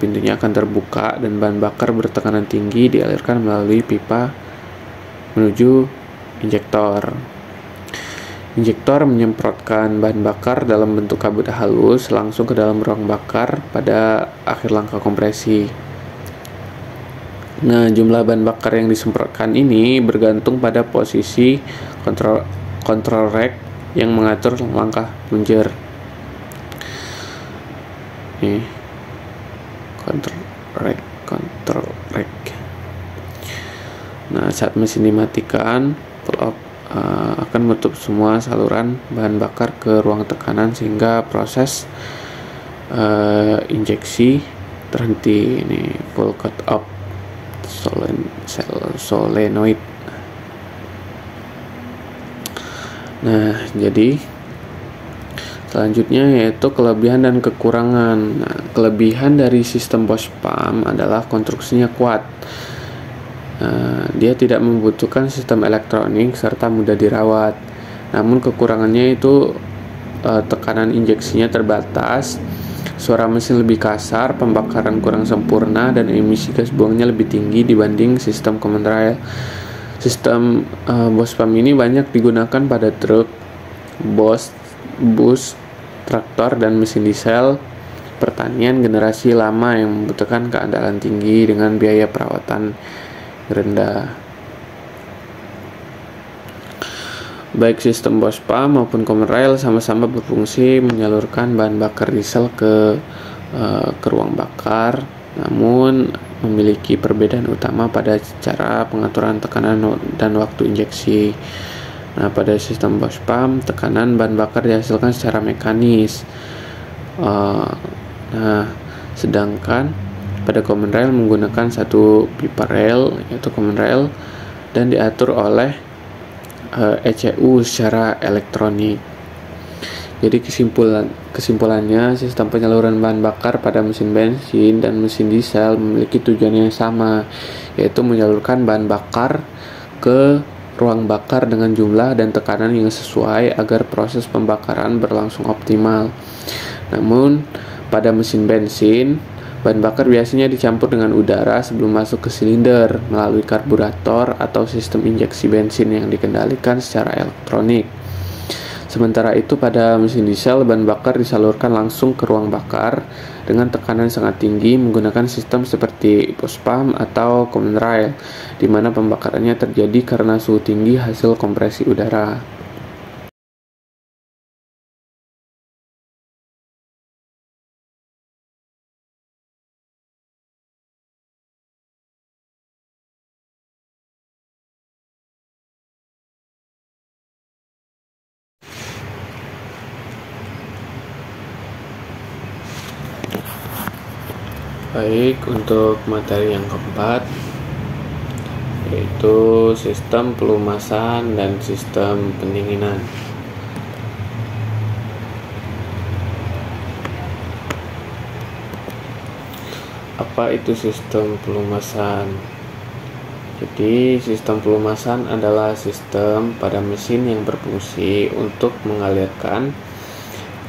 Pintunya akan terbuka dan bahan bakar bertekanan tinggi dialirkan melalui pipa menuju injektor. Injektor menyemprotkan bahan bakar dalam bentuk kabut halus langsung ke dalam ruang bakar pada akhir langkah kompresi. Nah, jumlah bahan bakar yang disemprotkan ini bergantung pada posisi control rack yang mengatur langkah plunger. Nih, control rack. Nah, saat mesin dimatikan, pull up akan menutup semua saluran bahan bakar ke ruang tekanan sehingga proses injeksi terhenti. Ini full cut off solenoid. Nah, jadi selanjutnya yaitu kelebihan dan kekurangan. Nah, kelebihan dari sistem Bosch pump adalah konstruksinya kuat. Dia tidak membutuhkan sistem elektronik serta mudah dirawat. Namun kekurangannya itu tekanan injeksinya terbatas, suara mesin lebih kasar, pembakaran kurang sempurna, dan emisi gas buangnya lebih tinggi dibanding sistem common rail. Sistem Bosch pump ini banyak digunakan pada truk, bus, traktor, dan mesin diesel pertanian generasi lama yang membutuhkan keandalan tinggi dengan biaya perawatan rendah. Baik sistem Bosch pump maupun common rail sama-sama berfungsi menyalurkan bahan bakar diesel ke ruang bakar, namun memiliki perbedaan utama pada cara pengaturan tekanan dan waktu injeksi. Nah, pada sistem Bosch pump, tekanan bahan bakar dihasilkan secara mekanis. Sedangkan pada common rail menggunakan satu pipa rel, yaitu common rail, dan diatur oleh ECU secara elektronik. Jadi kesimpulannya, sistem penyaluran bahan bakar pada mesin bensin dan mesin diesel memiliki tujuan yang sama, yaitu menyalurkan bahan bakar ke ruang bakar dengan jumlah dan tekanan yang sesuai agar proses pembakaran berlangsung optimal. Namun, pada mesin bensin, bahan bakar biasanya dicampur dengan udara sebelum masuk ke silinder melalui karburator atau sistem injeksi bensin yang dikendalikan secara elektronik. Sementara itu pada mesin diesel, bahan bakar disalurkan langsung ke ruang bakar dengan tekanan sangat tinggi menggunakan sistem seperti Bosch pump atau common rail, di mana pembakarannya terjadi karena suhu tinggi hasil kompresi udara. Baik, untuk materi yang keempat yaitu sistem pelumasan dan sistem pendinginan. Apa itu sistem pelumasan? Jadi sistem pelumasan adalah sistem pada mesin yang berfungsi untuk mengalirkan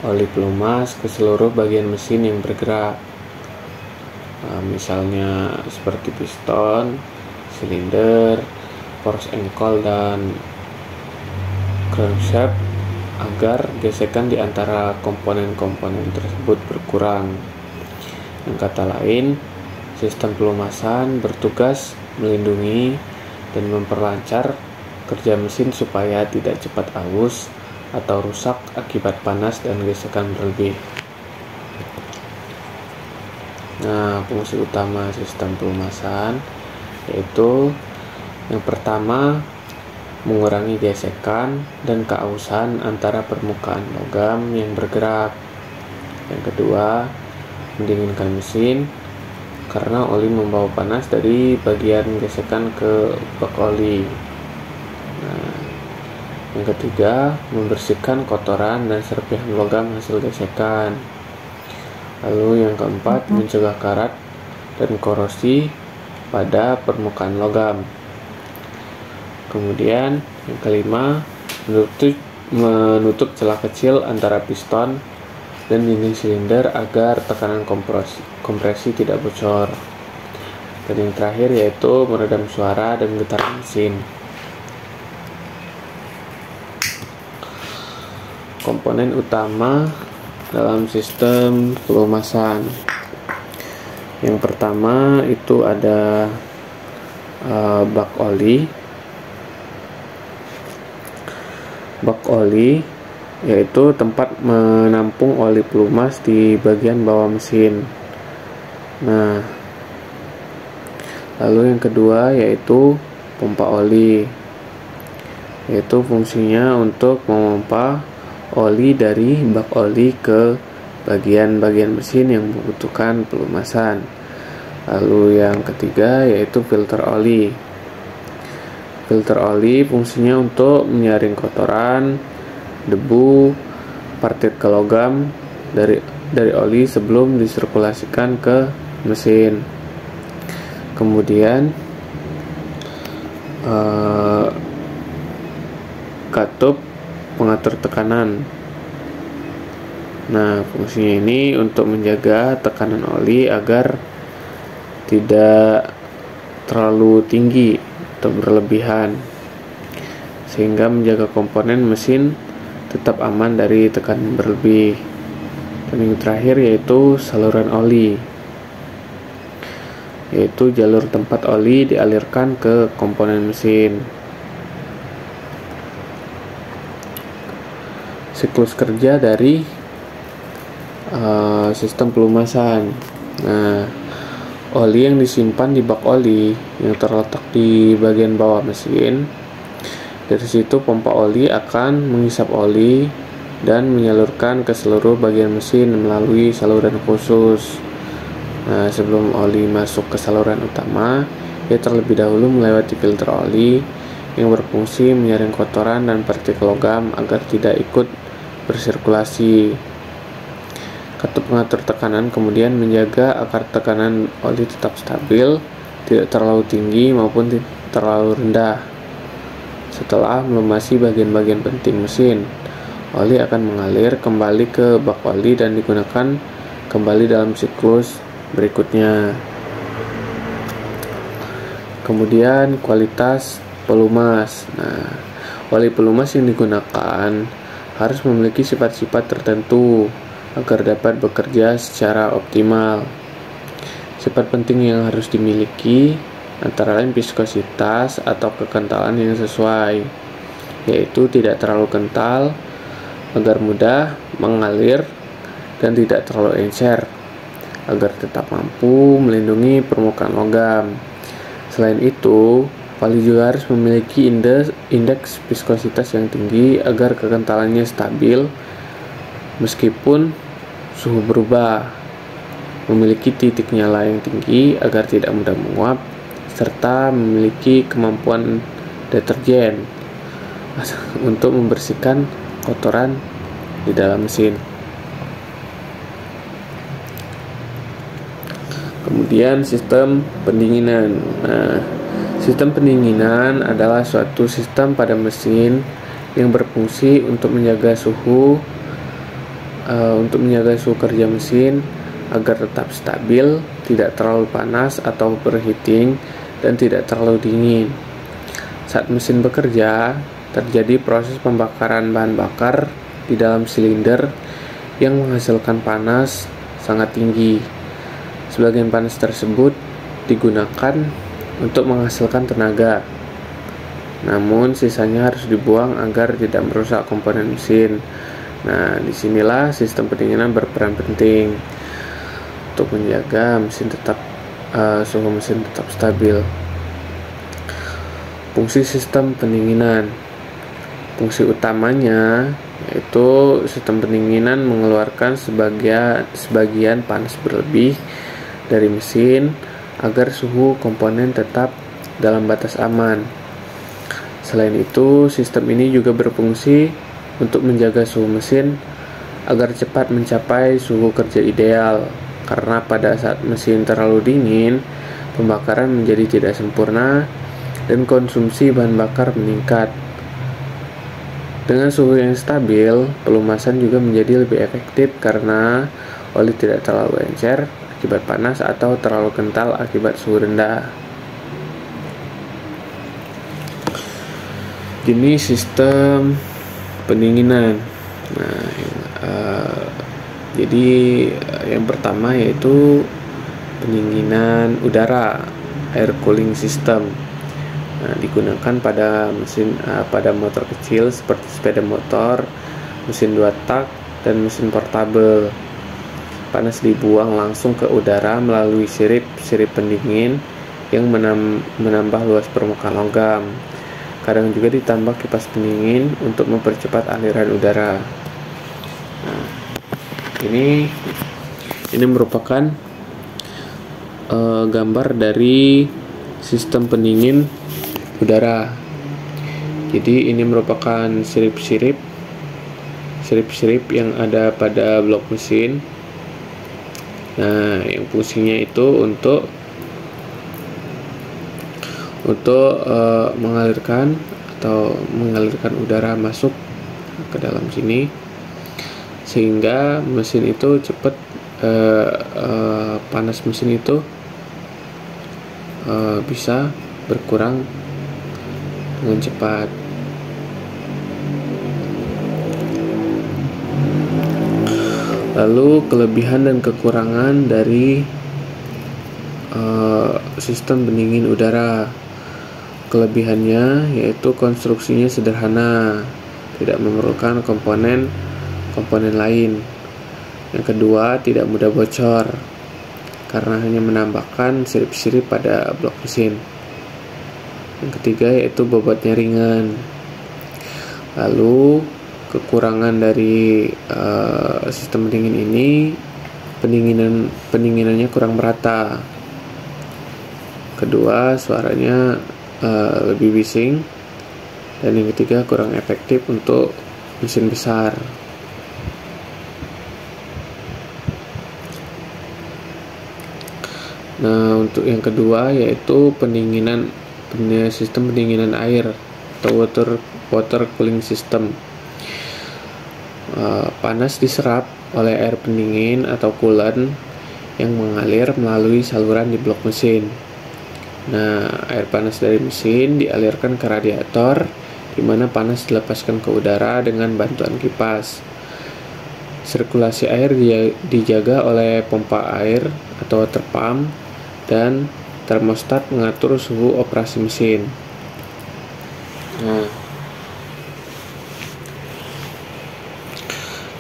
oli pelumas ke seluruh bagian mesin yang bergerak. Misalnya seperti piston, silinder, force ankle, dan crankshaft agar gesekan di antara komponen-komponen tersebut berkurang. Dengan kata lain, sistem pelumasan bertugas melindungi dan memperlancar kerja mesin supaya tidak cepat aus atau rusak akibat panas dan gesekan berlebih. Nah, fungsi utama sistem pelumasan yaitu yang pertama, mengurangi gesekan dan keausan antara permukaan logam yang bergerak. Yang kedua, mendinginkan mesin karena oli membawa panas dari bagian gesekan ke bak oli. Nah, Yang ketiga, membersihkan kotoran dan serpihan logam hasil gesekan. Lalu yang keempat, mencegah karat dan korosi pada permukaan logam. Kemudian yang kelima, menutup celah kecil antara piston dan dinding silinder agar tekanan kompresi tidak bocor. Dan yang terakhir yaitu meredam suara dan getaran mesin. Komponen utama dalam sistem pelumasan. Yang pertama itu ada bak oli. Bak oli yaitu tempat menampung oli pelumas di bagian bawah mesin. Nah, lalu yang kedua yaitu pompa oli, yaitu fungsinya untuk memompa oli dari bak oli ke bagian-bagian mesin yang membutuhkan pelumasan. Lalu yang ketiga yaitu filter oli. Filter oli fungsinya untuk menyaring kotoran, debu, partikel logam dari oli sebelum disirkulasikan ke mesin. Kemudian katup pengatur tekanan. Nah, fungsinya ini untuk menjaga tekanan oli agar tidak terlalu tinggi atau berlebihan, sehingga menjaga komponen mesin tetap aman dari tekanan berlebih. Dan yang terakhir yaitu saluran oli, yaitu jalur tempat oli dialirkan ke komponen mesin. Siklus kerja dari sistem pelumasan. Nah, oli yang disimpan di bak oli yang terletak di bagian bawah mesin. Dari situ pompa oli akan menghisap oli dan menyalurkan ke seluruh bagian mesin melalui saluran khusus. Nah, sebelum oli masuk ke saluran utama, ia terlebih dahulu melewati filter oli yang berfungsi menyaring kotoran dan partikel logam agar tidak ikut bersirkulasi. Katup pengatur tekanan kemudian menjaga agar tekanan oli tetap stabil, tidak terlalu tinggi maupun terlalu rendah. Setelah melumasi bagian-bagian penting mesin, oli akan mengalir kembali ke bak oli dan digunakan kembali dalam siklus berikutnya. Kemudian kualitas pelumas. Nah, oli pelumas yang digunakan harus memiliki sifat-sifat tertentu agar dapat bekerja secara optimal. Sifat penting yang harus dimiliki antara lain viskositas atau kekentalan yang sesuai, yaitu tidak terlalu kental agar mudah mengalir dan tidak terlalu encer agar tetap mampu melindungi permukaan logam. Selain itu, oli juga harus memiliki indeks viskositas yang tinggi agar kekentalannya stabil meskipun suhu berubah, memiliki titik nyala yang tinggi agar tidak mudah menguap, serta memiliki kemampuan deterjen untuk membersihkan kotoran di dalam mesin. Kemudian sistem pendinginan. Nah, sistem pendinginan adalah suatu sistem pada mesin yang berfungsi untuk menjaga suhu kerja mesin agar tetap stabil, tidak terlalu panas atau overheating, dan tidak terlalu dingin. Saat mesin bekerja, terjadi proses pembakaran bahan bakar di dalam silinder yang menghasilkan panas sangat tinggi. Sebagian panas tersebut digunakan untuk menghasilkan tenaga, namun sisanya harus dibuang agar tidak merusak komponen mesin. Nah, disinilah sistem pendinginan berperan penting untuk menjaga suhu mesin tetap stabil. Fungsi sistem pendinginan. Fungsi utamanya yaitu sistem pendinginan mengeluarkan sebagian panas berlebih dari mesin agar suhu komponen tetap dalam batas aman. Selain itu, sistem ini juga berfungsi untuk menjaga suhu mesin agar cepat mencapai suhu kerja ideal, karena pada saat mesin terlalu dingin, pembakaran menjadi tidak sempurna dan konsumsi bahan bakar meningkat. Dengan suhu yang stabil, pelumasan juga menjadi lebih efektif karena oli tidak terlalu encer akibat panas atau terlalu kental akibat suhu rendah. Jenis sistem pendinginan. Nah, jadi yang pertama yaitu pendinginan udara, air cooling system. Nah, digunakan pada pada motor kecil seperti sepeda motor, mesin 2 tak, dan mesin portabel. Panas dibuang langsung ke udara melalui sirip pendingin yang menambah luas permukaan logam. Kadang juga ditambah kipas pendingin untuk mempercepat aliran udara. Nah, ini merupakan gambar dari sistem pendingin udara. Jadi ini merupakan sirip-sirip yang ada pada blok mesin. Nah, yang fungsinya itu untuk mengalirkan udara masuk ke dalam sini, sehingga mesin itu cepat panas mesin itu bisa berkurang dengan cepat. Lalu kelebihan dan kekurangan dari sistem pendingin udara. Kelebihannya yaitu konstruksinya sederhana, tidak memerlukan komponen lain. Yang kedua, tidak mudah bocor karena hanya menambahkan sirip-sirip pada blok mesin. Yang ketiga yaitu bobotnya ringan. Lalu kekurangan dari sistem pendingin ini, pendinginannya kurang merata. Kedua, suaranya lebih bising. Dan yang ketiga, kurang efektif untuk mesin besar. Nah, untuk yang kedua yaitu sistem pendinginan air atau water cooling system. Panas diserap oleh air pendingin atau coolant yang mengalir melalui saluran di blok mesin. Nah, air panas dari mesin dialirkan ke radiator, di mana panas dilepaskan ke udara dengan bantuan kipas. Sirkulasi air dijaga oleh pompa air atau water pump, dan termostat mengatur suhu operasi mesin. Nah,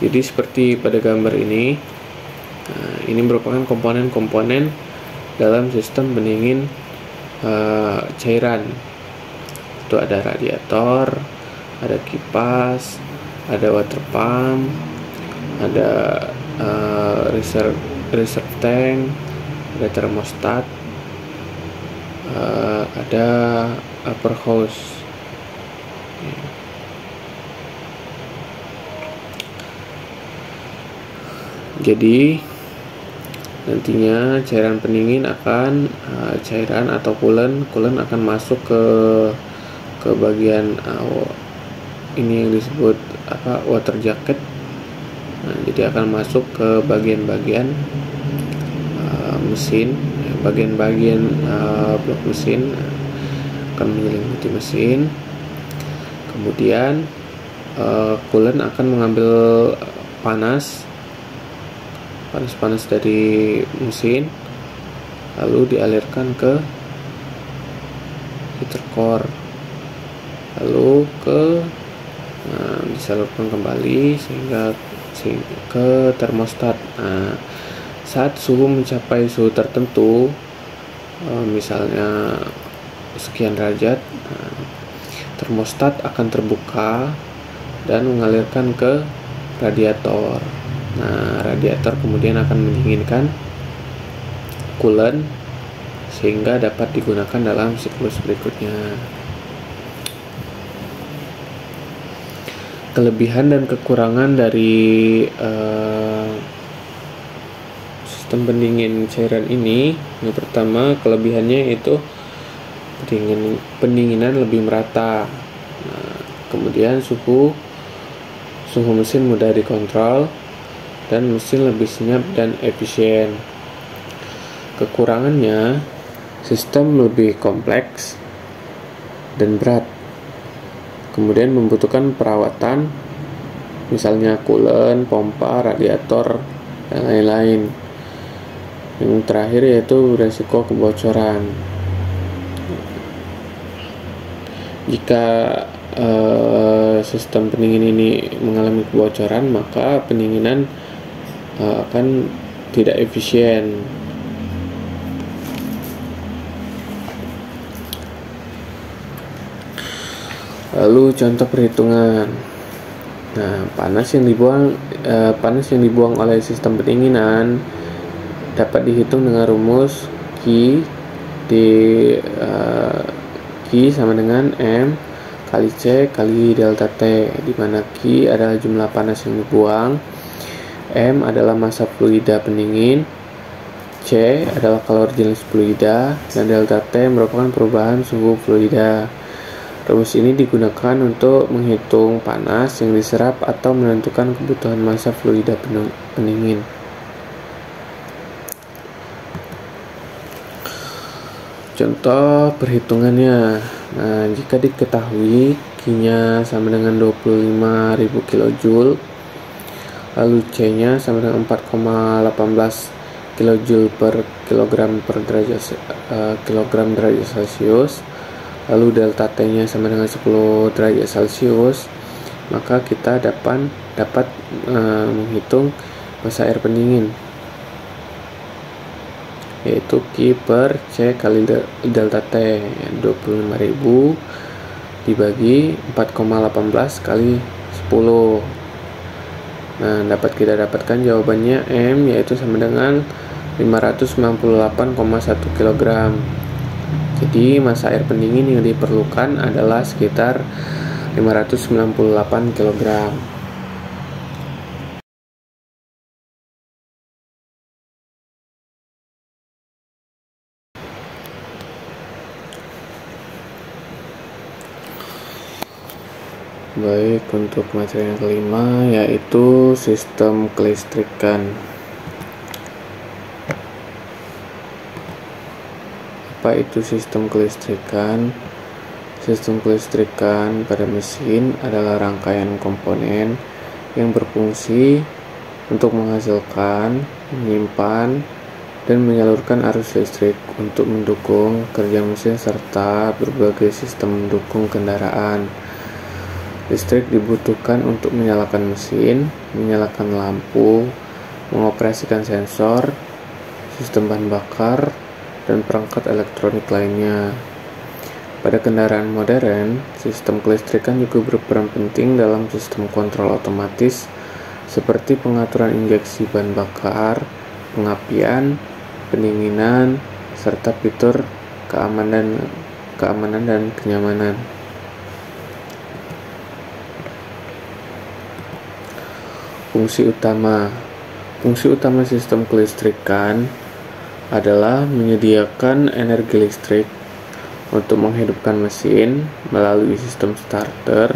jadi seperti pada gambar ini, ini merupakan komponen-komponen dalam sistem pendingin cairan. Itu ada radiator, ada kipas, ada water pump, ada reserve tank, ada termostat, ada upper hose. Jadi nantinya cairan pendingin akan cairan atau coolant akan masuk ke bagian ini yang disebut water jacket. Nah, jadi akan masuk ke bagian-bagian mesin, bagian-bagian blok mesin, akan menyelimuti mesin. Kemudian coolant akan mengambil panas dari mesin, lalu dialirkan ke heater core, lalu disalurkan kembali sehingga ke termostat. Nah, saat suhu mencapai suhu tertentu, misalnya sekian derajat, termostat akan terbuka dan mengalirkan ke radiator. Nah, radiator kemudian akan mendinginkan coolant sehingga dapat digunakan dalam siklus berikutnya. kelebihan dan kekurangan dari sistem pendingin cairan ini. Yang pertama, kelebihannya yaitu pendinginan lebih merata. Nah, kemudian suhu mesin mudah dikontrol dan mesin lebih senyap dan efisien. Kekurangannya, sistem lebih kompleks dan berat, kemudian membutuhkan perawatan, misalnya coolant, pompa, radiator, dan lain-lain. Yang terakhir yaitu resiko kebocoran. Jika sistem pendingin ini mengalami kebocoran, maka pendinginan akan tidak efisien. Lalu contoh perhitungan. Nah, panas yang dibuang oleh sistem pendinginan dapat dihitung dengan rumus Q sama dengan M kali C kali delta T, di mana Q adalah jumlah panas yang dibuang, M adalah massa fluida pendingin, C adalah kalori jenis fluida, dan delta T merupakan perubahan suhu fluida. Rumus ini digunakan untuk menghitung panas yang diserap atau menentukan kebutuhan massa fluida pendingin. Contoh perhitungannya. Nah, jika diketahui Q-nya sama dengan 25.000 kJ, lalu C-nya sama dengan 4,18 kJ per kilogram derajat Celcius, lalu delta T-nya sama dengan 10 derajat Celcius, maka kita dapat menghitung massa air pendingin, yaitu Q per C kali delta T, 25.000 dibagi 4,18 kali 10. Nah, kita dapatkan jawabannya M, yaitu sama dengan 598,1 kg. Jadi massa air pendingin yang diperlukan adalah sekitar 598 kg. Baik, untuk materi yang kelima yaitu sistem kelistrikan. Apa itu sistem kelistrikan? Sistem kelistrikan pada mesin adalah rangkaian komponen yang berfungsi untuk menghasilkan, menyimpan, dan menyalurkan arus listrik untuk mendukung kerja mesin serta berbagai sistem mendukung kendaraan. Listrik dibutuhkan untuk menyalakan mesin, menyalakan lampu, mengoperasikan sensor, sistem bahan bakar, dan perangkat elektronik lainnya. Pada kendaraan modern, sistem kelistrikan juga berperan penting dalam sistem kontrol otomatis seperti pengaturan injeksi bahan bakar, pengapian, pendinginan, serta fitur keamanan dan kenyamanan. Fungsi utama sistem kelistrikan adalah menyediakan energi listrik untuk menghidupkan mesin melalui sistem starter,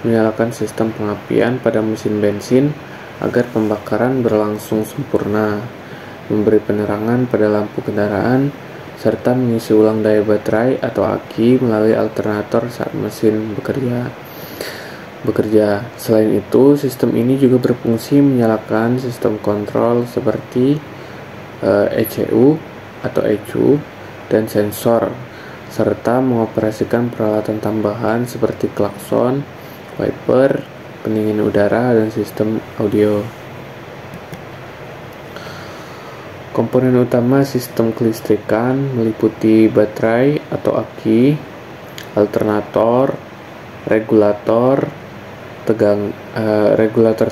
menyalakan sistem pengapian pada mesin bensin agar pembakaran berlangsung sempurna, memberi penerangan pada lampu kendaraan, serta mengisi ulang daya baterai atau aki melalui alternator saat mesin bekerja. Selain itu, sistem ini juga berfungsi menyalakan sistem kontrol seperti ECU atau ECU dan sensor, serta mengoperasikan peralatan tambahan seperti klakson, wiper, pendingin udara, dan sistem audio. Komponen utama sistem kelistrikan meliputi baterai atau aki, alternator, regulator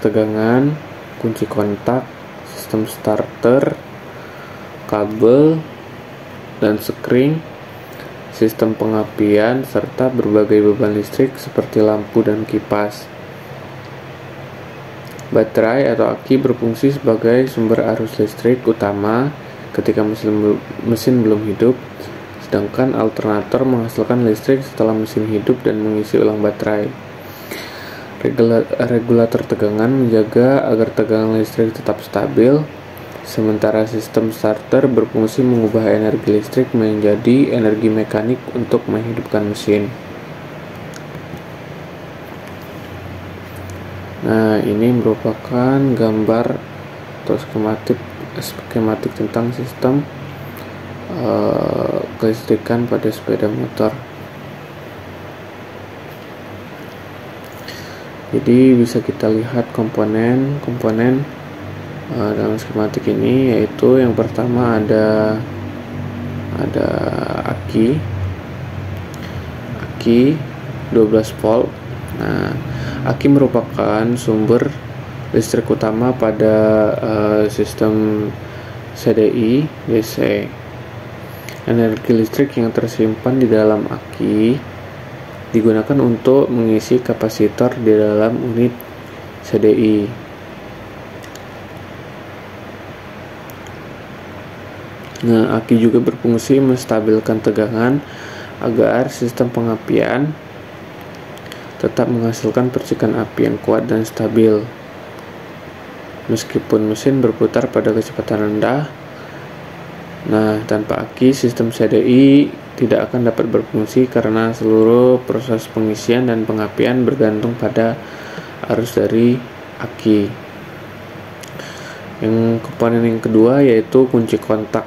tegangan, kunci kontak, sistem starter, kabel dan sekring, sistem pengapian, serta berbagai beban listrik seperti lampu dan kipas. Baterai atau aki berfungsi sebagai sumber arus listrik utama ketika mesin belum hidup, sedangkan alternator menghasilkan listrik setelah mesin hidup dan mengisi ulang baterai. Regulator tegangan menjaga agar tegangan listrik tetap stabil, sementara sistem starter berfungsi mengubah energi listrik menjadi energi mekanik untuk menghidupkan mesin. Nah, ini merupakan gambar atau skematik tentang sistem kelistrikan pada sepeda motor. Jadi bisa kita lihat komponen dalam skematik ini, yaitu yang pertama ada aki 12 volt. Nah, aki merupakan sumber listrik utama pada sistem CDI DC. Energi listrik yang tersimpan di dalam aki digunakan untuk mengisi kapasitor di dalam unit CDI. Nah, aki juga berfungsi menstabilkan tegangan agar sistem pengapian tetap menghasilkan percikan api yang kuat dan stabil. Meskipun mesin berputar pada kecepatan rendah, nah tanpa aki sistem CDI tidak akan dapat berfungsi karena seluruh proses pengisian dan pengapian bergantung pada arus dari aki. Komponen yang kedua yaitu kunci kontak.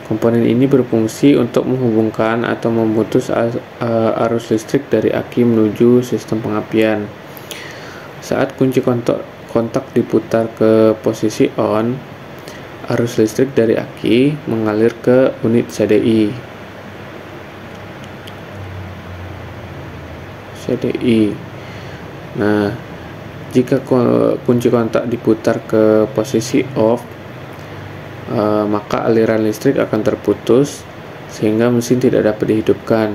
Komponen ini berfungsi untuk menghubungkan atau memutus arus listrik dari aki menuju sistem pengapian. Saat kunci kontak diputar ke posisi on, arus listrik dari aki mengalir ke unit CDI. Nah, jika kunci kontak diputar ke posisi off, maka aliran listrik akan terputus sehingga mesin tidak dapat dihidupkan.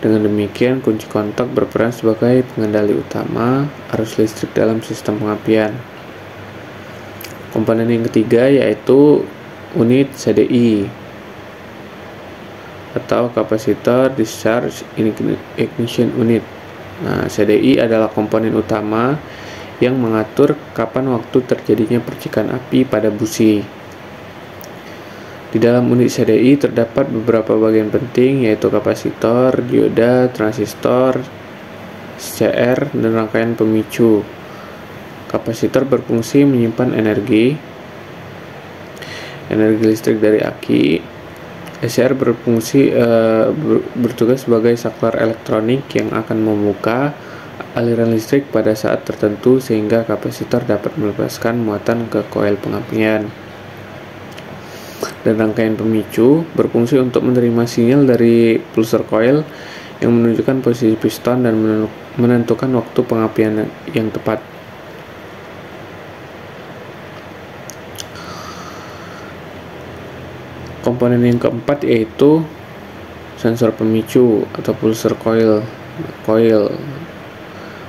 Dengan demikian, kunci kontak berperan sebagai pengendali utama arus listrik dalam sistem pengapian. Komponen yang ketiga yaitu unit CDI atau Capacitor Discharge Ignition Unit. Nah, CDI adalah komponen utama yang mengatur kapan waktu terjadinya percikan api pada busi. Di dalam unit CDI terdapat beberapa bagian penting, yaitu kapasitor, dioda, transistor, CR, dan rangkaian pemicu. Kapasitor berfungsi menyimpan energi listrik dari aki. SCR bertugas sebagai saklar elektronik yang akan membuka aliran listrik pada saat tertentu sehingga kapasitor dapat melepaskan muatan ke koil pengapian. Dan rangkaian pemicu berfungsi untuk menerima sinyal dari pulser koil yang menunjukkan posisi piston dan menentukan waktu pengapian yang tepat. Komponen yang keempat yaitu sensor pemicu atau pulser coil.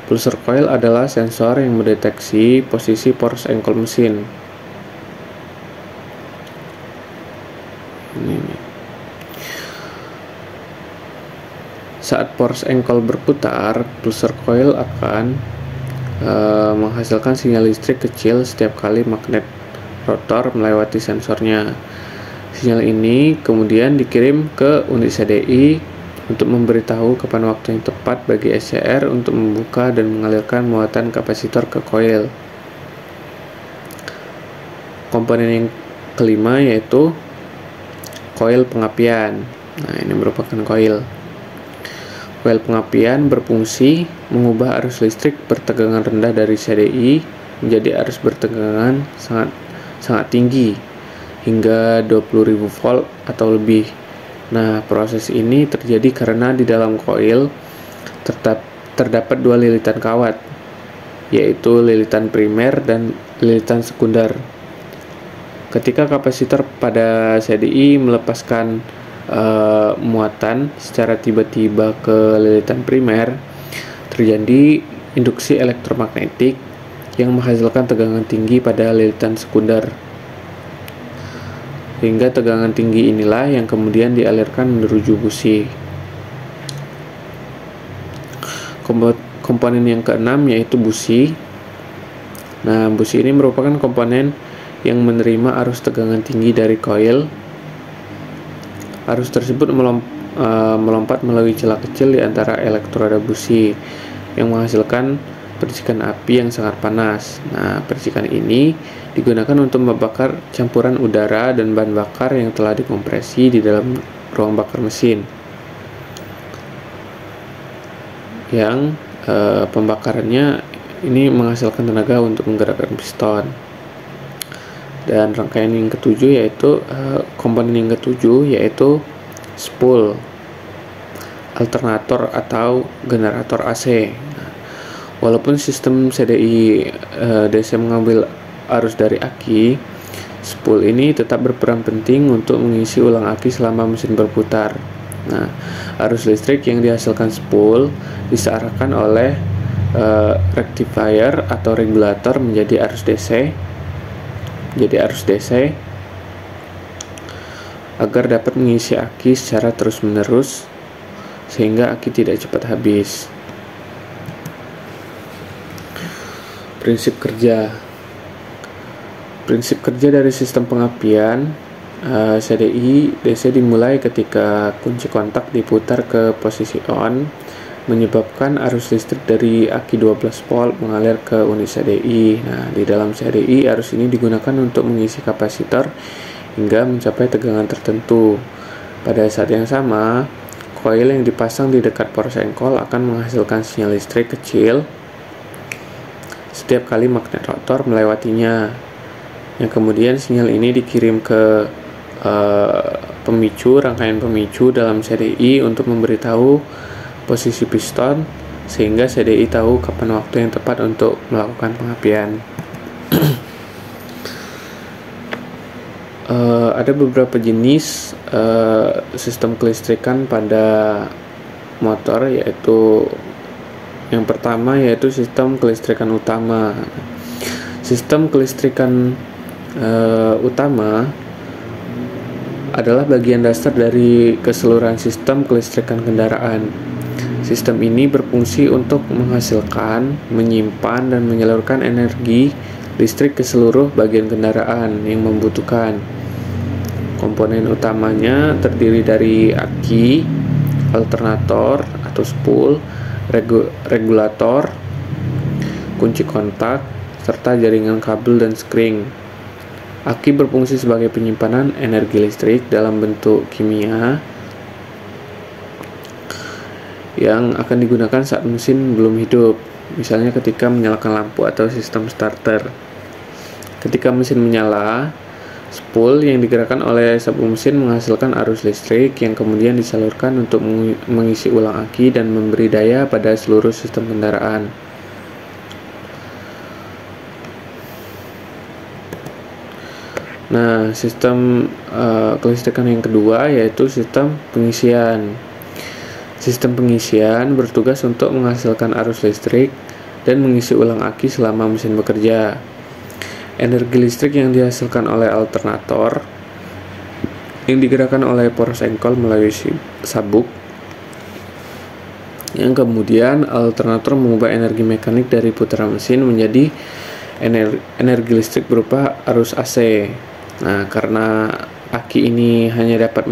Pulser coil adalah sensor yang mendeteksi posisi force ankle mesin. Saat force ankle berputar, pulser coil akan menghasilkan sinyal listrik kecil setiap kali magnet rotor melewati sensornya. Sinyal ini kemudian dikirim ke unit CDI untuk memberitahu kapan waktu yang tepat bagi SCR untuk membuka dan mengalirkan muatan kapasitor ke coil. Komponen yang kelima yaitu coil pengapian. Nah, ini merupakan coil. Coil pengapian berfungsi mengubah arus listrik bertegangan rendah dari CDI menjadi arus bertegangan sangat tinggi hingga 20.000 volt atau lebih. Nah, proses ini terjadi karena di dalam coil terdapat dua lilitan kawat, yaitu lilitan primer dan lilitan sekunder. Ketika kapasitor pada CDI melepaskan muatan secara tiba-tiba ke lilitan primer, terjadi induksi elektromagnetik yang menghasilkan tegangan tinggi pada lilitan sekunder. Hingga tegangan tinggi inilah yang kemudian dialirkan menuju busi. Komponen yang keenam yaitu busi. Nah, busi ini merupakan komponen yang menerima arus tegangan tinggi dari koil. Arus tersebut melompat melalui celah kecil di antara elektroda busi yang menghasilkan percikan api yang sangat panas. Nah, percikan ini digunakan untuk membakar campuran udara dan bahan bakar yang telah dikompresi di dalam ruang bakar mesin. Yang pembakarannya ini menghasilkan tenaga untuk menggerakkan piston. Dan rangkaian yang ketujuh yaitu komponen yang ketujuh yaitu spool, alternator atau generator AC. Walaupun sistem CDI DC mengambil arus dari aki, spool ini tetap berperan penting untuk mengisi ulang aki selama mesin berputar. Nah, arus listrik yang dihasilkan spool disearahkan oleh rectifier atau regulator menjadi arus DC. Agar dapat mengisi aki secara terus-menerus sehingga aki tidak cepat habis. Prinsip kerja dari sistem pengapian CDI DC dimulai ketika kunci kontak diputar ke posisi on, menyebabkan arus listrik dari aki 12 volt mengalir ke unit CDI. Nah, di dalam CDI arus ini digunakan untuk mengisi kapasitor hingga mencapai tegangan tertentu. Pada saat yang sama, koil yang dipasang di dekat poros engkol akan menghasilkan sinyal listrik kecil setiap kali magnet rotor melewatinya, yang kemudian sinyal ini dikirim ke rangkaian pemicu dalam CDI untuk memberitahu posisi piston, sehingga CDI tahu kapan waktu yang tepat untuk melakukan pengapian. Ada beberapa jenis sistem kelistrikan pada motor, yaitu yang pertama yaitu sistem kelistrikan utama. Sistem kelistrikan utama adalah bagian dasar dari keseluruhan sistem kelistrikan kendaraan. Sistem ini berfungsi untuk menghasilkan, menyimpan, dan menyalurkan energi listrik ke seluruh bagian kendaraan yang membutuhkan. Komponen utamanya terdiri dari aki, alternator atau spool, regulator, kunci kontak, serta jaringan kabel dan skring. Aki berfungsi sebagai penyimpanan energi listrik dalam bentuk kimia yang akan digunakan saat mesin belum hidup, misalnya ketika menyalakan lampu atau sistem starter. Ketika mesin menyala, spool yang digerakkan oleh sabuk mesin menghasilkan arus listrik yang kemudian disalurkan untuk mengisi ulang aki dan memberi daya pada seluruh sistem kendaraan. Nah, sistem kelistrikan yang kedua yaitu sistem pengisian. Sistem pengisian bertugas untuk menghasilkan arus listrik dan mengisi ulang aki selama mesin bekerja. Energi listrik yang dihasilkan oleh alternator yang digerakkan oleh poros engkol melalui sabuk, yang kemudian alternator mengubah energi mekanik dari putaran mesin menjadi energi listrik berupa arus AC. Nah, karena aki ini hanya dapat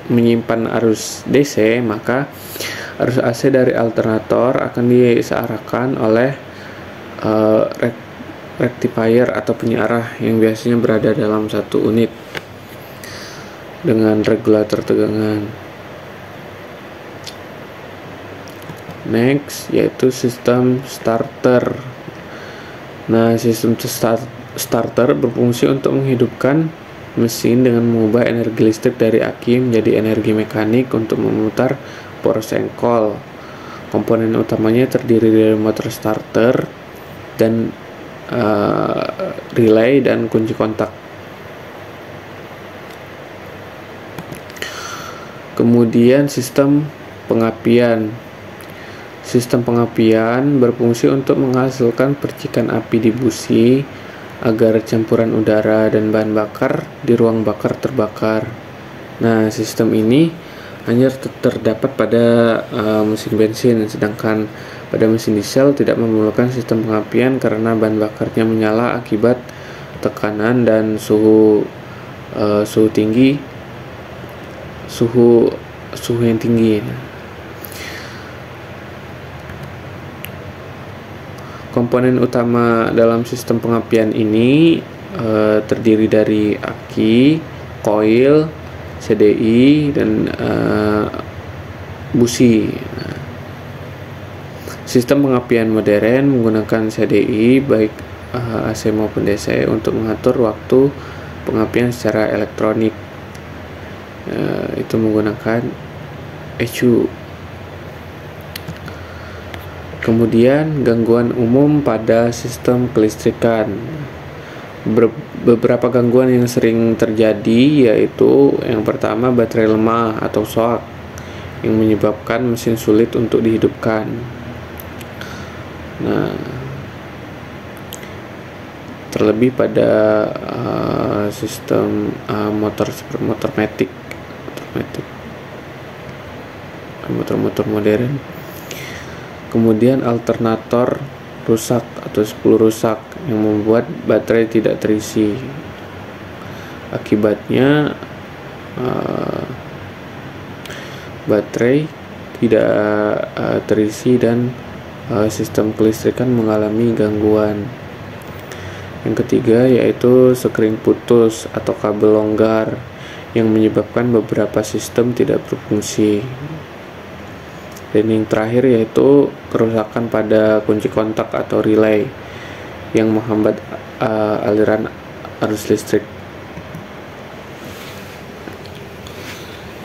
menyimpan arus DC, maka arus AC dari alternator akan disearahkan oleh rectifier atau penyearah yang biasanya berada dalam satu unit dengan regulator tegangan. Next yaitu sistem starter. Nah, sistem starter berfungsi untuk menghidupkan mesin dengan mengubah energi listrik dari aki menjadi energi mekanik untuk memutar poros engkol. Komponen utamanya terdiri dari motor starter dan relay dan kunci kontak. Kemudian sistem pengapian. Sistem pengapian berfungsi untuk menghasilkan percikan api di busi agar campuran udara dan bahan bakar di ruang bakar terbakar. Nah, sistem ini hanya terdapat pada mesin bensin, sedangkan pada mesin diesel tidak memerlukan sistem pengapian karena bahan bakarnya menyala akibat tekanan dan suhu yang tinggi. Komponen utama dalam sistem pengapian ini terdiri dari aki, koil, CDI, dan busi. Sistem pengapian modern menggunakan CDI baik AC maupun DC untuk mengatur waktu pengapian secara elektronik. Itu menggunakan ECU. Kemudian gangguan umum pada sistem kelistrikan. Beberapa gangguan yang sering terjadi yaitu yang pertama baterai lemah atau shock yang menyebabkan mesin sulit untuk dihidupkan. Nah, terlebih pada sistem motor modern. Kemudian alternator rusak atau spool rusak yang membuat baterai tidak terisi. Akibatnya baterai tidak terisi dan sistem kelistrikan mengalami gangguan. Yang ketiga yaitu sekring putus atau kabel longgar yang menyebabkan beberapa sistem tidak berfungsi. Dan yang terakhir yaitu kerusakan pada kunci kontak atau relay yang menghambat aliran arus listrik.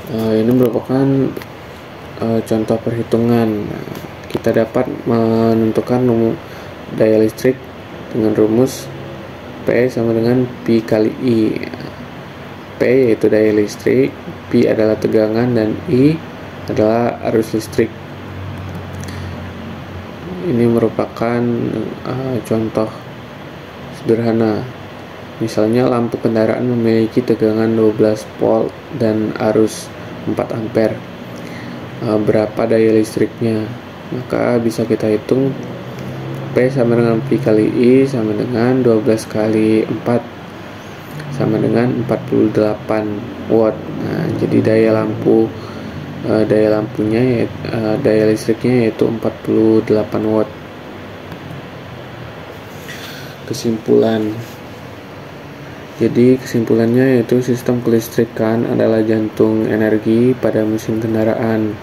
Ini merupakan contoh perhitungan. Kita dapat menentukan daya listrik dengan rumus P sama dengan P kali I. P yaitu daya listrik, P adalah tegangan, dan I adalah arus listrik. Ini merupakan contoh sederhana. Misalnya lampu kendaraan memiliki tegangan 12 volt dan arus 4 ampere. Berapa daya listriknya? Maka bisa kita hitung P sama dengan P kali I sama dengan 12 kali 4 sama dengan 48 watt. Nah, jadi daya listriknya yaitu 48 watt. Kesimpulannya yaitu sistem kelistrikan adalah jantung energi pada mesin kendaraan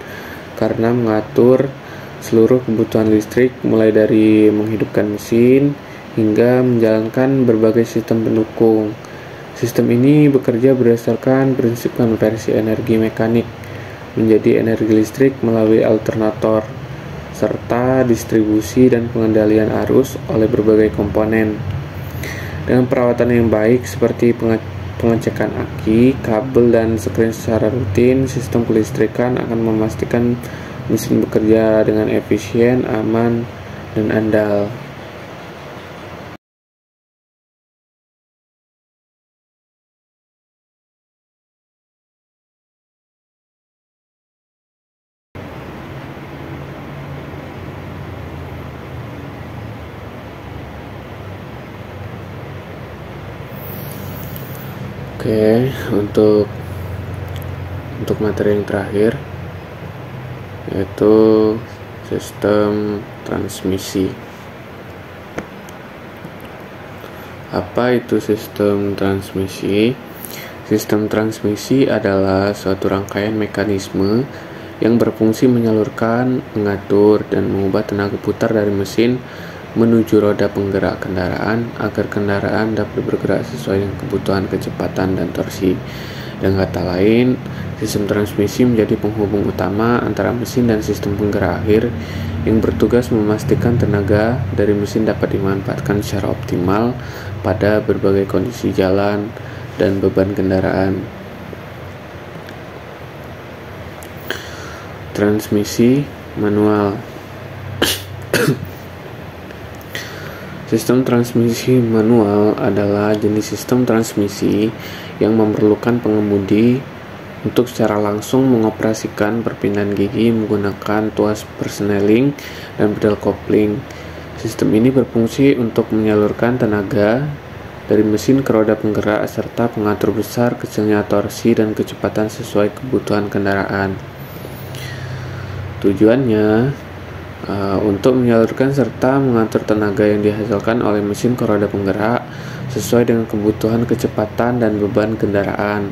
karena mengatur seluruh kebutuhan listrik mulai dari menghidupkan mesin hingga menjalankan berbagai sistem pendukung. Sistem ini bekerja berdasarkan prinsip konversi energi mekanik menjadi energi listrik melalui alternator, serta distribusi dan pengendalian arus oleh berbagai komponen. Dengan perawatan yang baik seperti pengecekan aki, kabel, dan sekring secara rutin, sistem kelistrikan akan memastikan mesin bekerja dengan efisien, aman, dan andal. Oke, untuk materi yang terakhir yaitu sistem transmisi. Apa itu sistem transmisi? Sistem transmisi adalah suatu rangkaian mekanisme yang berfungsi menyalurkan, mengatur, dan mengubah tenaga putar dari mesin menuju roda penggerak kendaraan agar kendaraan dapat bergerak sesuai dengan kebutuhan kecepatan dan torsi. Dengan kata lain, sistem transmisi menjadi penghubung utama antara mesin dan sistem penggerak akhir yang bertugas memastikan tenaga dari mesin dapat dimanfaatkan secara optimal pada berbagai kondisi jalan dan beban kendaraan. Transmisi manual. Sistem transmisi manual adalah jenis sistem transmisi yang memerlukan pengemudi untuk secara langsung mengoperasikan perpindahan gigi menggunakan tuas persneling dan pedal kopling. Sistem ini berfungsi untuk menyalurkan tenaga dari mesin ke roda penggerak serta mengatur besar kecilnya torsi dan kecepatan sesuai kebutuhan kendaraan. Tujuannya untuk menyalurkan serta mengatur tenaga yang dihasilkan oleh mesin ke roda penggerak sesuai dengan kebutuhan kecepatan dan beban kendaraan.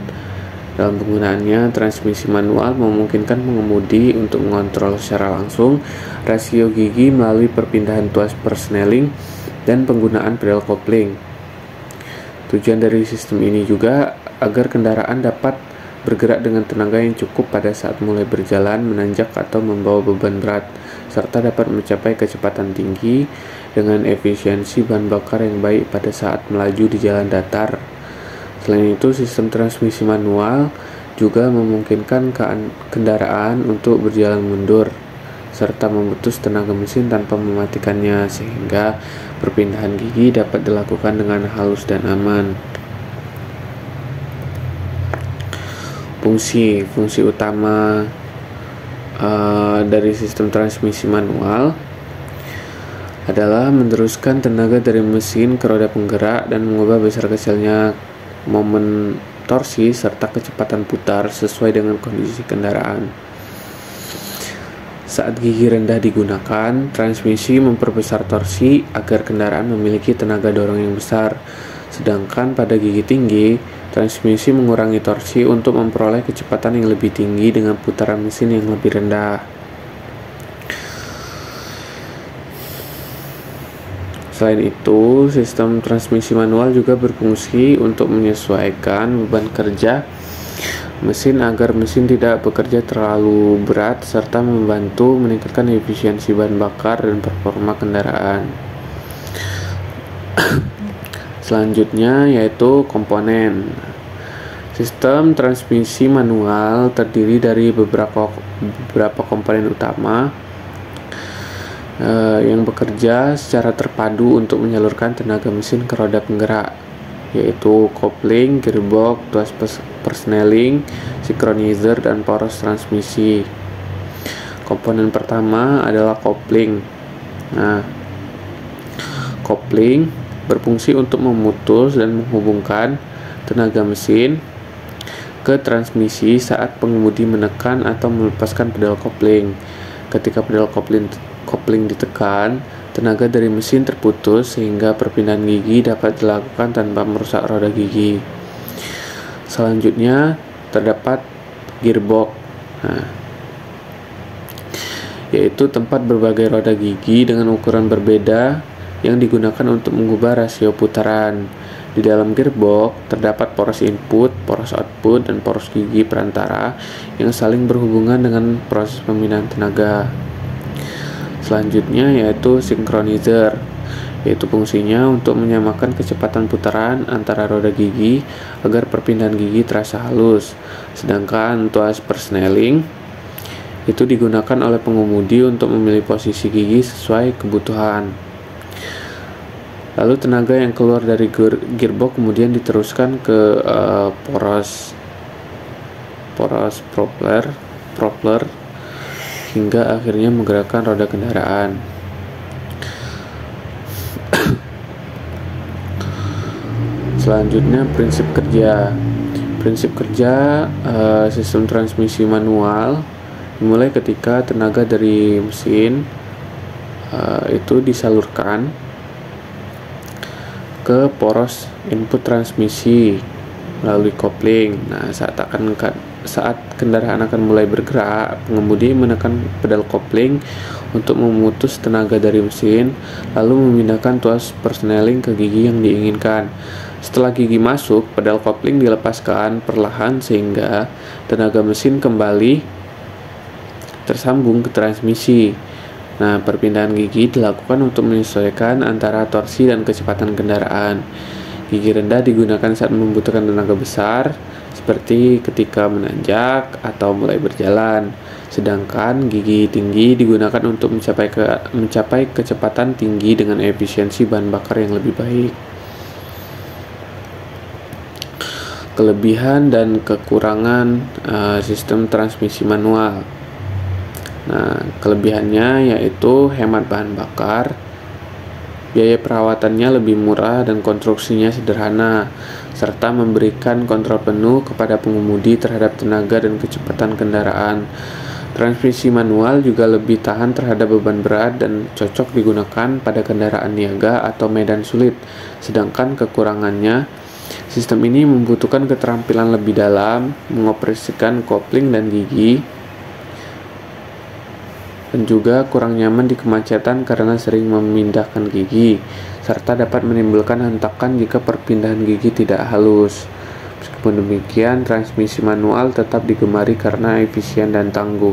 Dalam penggunaannya, transmisi manual memungkinkan pengemudi untuk mengontrol secara langsung rasio gigi melalui perpindahan tuas persneling dan penggunaan pedal kopling. Tujuan dari sistem ini juga agar kendaraan dapat bergerak dengan tenaga yang cukup pada saat mulai berjalan, menanjak atau membawa beban berat, serta dapat mencapai kecepatan tinggi dengan efisiensi bahan bakar yang baik pada saat melaju di jalan datar. Selain itu, sistem transmisi manual juga memungkinkan kendaraan untuk berjalan mundur serta memutus tenaga mesin tanpa mematikannya, sehingga perpindahan gigi dapat dilakukan dengan halus dan aman. Fungsi utama dari sistem transmisi manual adalah meneruskan tenaga dari mesin ke roda penggerak dan mengubah besar kecilnya momen torsi serta kecepatan putar sesuai dengan kondisi kendaraan. Saat gigi rendah digunakan, transmisi memperbesar torsi agar kendaraan memiliki tenaga dorong yang besar. Sedangkan pada gigi tinggi, transmisi mengurangi torsi untuk memperoleh kecepatan yang lebih tinggi dengan putaran mesin yang lebih rendah. Selain itu, sistem transmisi manual juga berfungsi untuk menyesuaikan beban kerja mesin agar mesin tidak bekerja terlalu berat serta membantu meningkatkan efisiensi bahan bakar dan performa kendaraan. Selanjutnya yaitu komponen. Sistem transmisi manual terdiri dari beberapa komponen utama yang bekerja secara terpadu untuk menyalurkan tenaga mesin ke roda penggerak, yaitu kopling, gearbox, tuas persneling, synchronizer, dan poros transmisi. Komponen pertama adalah kopling. Kopling berfungsi untuk memutus dan menghubungkan tenaga mesin ke transmisi saat pengemudi menekan atau melepaskan pedal kopling. Ketika pedal kopling ditekan, tenaga dari mesin terputus sehingga perpindahan gigi dapat dilakukan tanpa merusak roda gigi. Selanjutnya terdapat gearbox, yaitu tempat berbagai roda gigi dengan ukuran berbeda yang digunakan untuk mengubah rasio putaran. Di dalam gearbox terdapat poros input, poros output, dan poros gigi perantara yang saling berhubungan dengan proses pemindahan tenaga. Selanjutnya yaitu synchronizer, yaitu fungsinya untuk menyamakan kecepatan putaran antara roda gigi agar perpindahan gigi terasa halus. Sedangkan tuas persneling itu digunakan oleh pengemudi untuk memilih posisi gigi sesuai kebutuhan. Lalu tenaga yang keluar dari gearbox kemudian diteruskan ke poros propeller hingga akhirnya menggerakkan roda kendaraan. Selanjutnya prinsip kerja. Prinsip kerja sistem transmisi manual dimulai ketika tenaga dari mesin itu disalurkan ke poros input transmisi melalui kopling. Saat kendaraan akan mulai bergerak, pengemudi menekan pedal kopling untuk memutus tenaga dari mesin, lalu memindahkan tuas persneling ke gigi yang diinginkan. Setelah gigi masuk, pedal kopling dilepaskan perlahan sehingga tenaga mesin kembali tersambung ke transmisi. Perpindahan gigi dilakukan untuk menyesuaikan antara torsi dan kecepatan kendaraan. Gigi rendah digunakan saat membutuhkan tenaga besar, seperti ketika menanjak atau mulai berjalan. Sedangkan gigi tinggi digunakan untuk mencapai kecepatan tinggi dengan efisiensi bahan bakar yang lebih baik. Kelebihan dan kekurangan sistem transmisi manual. Nah, kelebihannya yaitu hemat bahan bakar, biaya perawatannya lebih murah dan konstruksinya sederhana, serta memberikan kontrol penuh kepada pengemudi terhadap tenaga dan kecepatan kendaraan. Transmisi manual juga lebih tahan terhadap beban berat dan cocok digunakan pada kendaraan niaga atau medan sulit. Sedangkan kekurangannya, sistem ini membutuhkan keterampilan lebih dalam, mengoperasikan kopling dan gigi, dan juga kurang nyaman di kemacetan karena sering memindahkan gigi, serta dapat menimbulkan hentakan jika perpindahan gigi tidak halus. Meskipun demikian, transmisi manual tetap digemari karena efisien dan tangguh.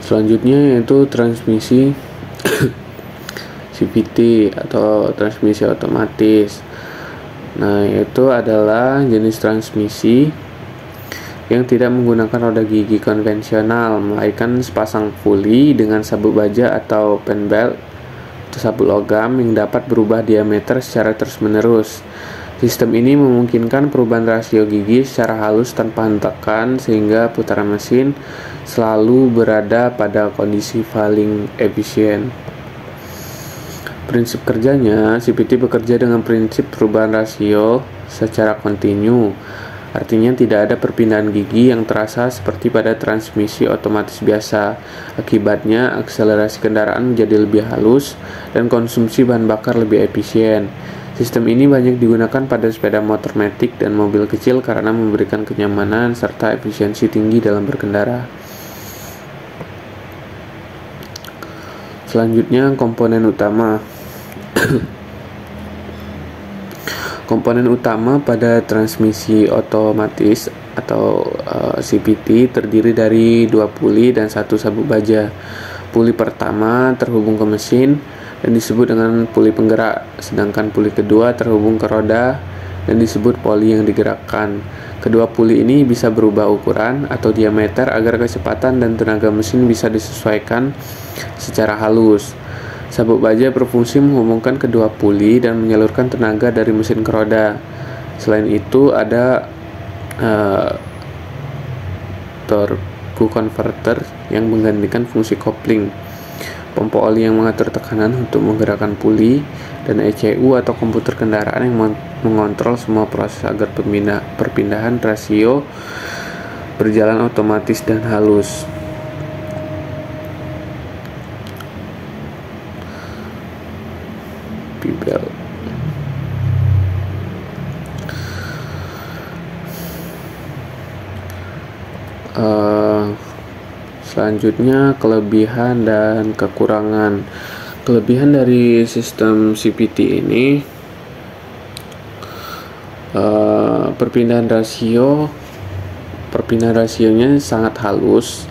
Selanjutnya yaitu transmisi CVT atau transmisi otomatis. Nah, itu adalah jenis transmisi yang tidak menggunakan roda gigi konvensional, melainkan sepasang puli dengan sabuk baja atau pen belt atau sabuk logam yang dapat berubah diameter secara terus-menerus. Sistem ini memungkinkan perubahan rasio gigi secara halus tanpa hentakan, sehingga putaran mesin selalu berada pada kondisi paling efisien. Prinsip kerjanya, CVT bekerja dengan prinsip perubahan rasio secara kontinu. Artinya tidak ada perpindahan gigi yang terasa seperti pada transmisi otomatis biasa. Akibatnya, akselerasi kendaraan menjadi lebih halus dan konsumsi bahan bakar lebih efisien. Sistem ini banyak digunakan pada sepeda motor matic dan mobil kecil karena memberikan kenyamanan serta efisiensi tinggi dalam berkendara. Selanjutnya, komponen utama. Komponen utama pada transmisi otomatis atau CVT terdiri dari 2 puli dan 1 sabuk baja. Puli pertama terhubung ke mesin dan disebut dengan puli penggerak, sedangkan puli kedua terhubung ke roda dan disebut poli yang digerakkan. Kedua puli ini bisa berubah ukuran atau diameter agar kecepatan dan tenaga mesin bisa disesuaikan secara halus. Sabuk baja berfungsi menghubungkan kedua puli dan menyalurkan tenaga dari mesin ke roda. Selain itu ada torque converter yang menggantikan fungsi kopling, pompa oli yang mengatur tekanan untuk menggerakkan puli, dan ECU atau komputer kendaraan yang mengontrol semua proses agar perpindahan rasio berjalan otomatis dan halus. Bel. Selanjutnya, kelebihan dan kekurangan. Kelebihan dari sistem CVT ini, perpindahan rasionya sangat halus,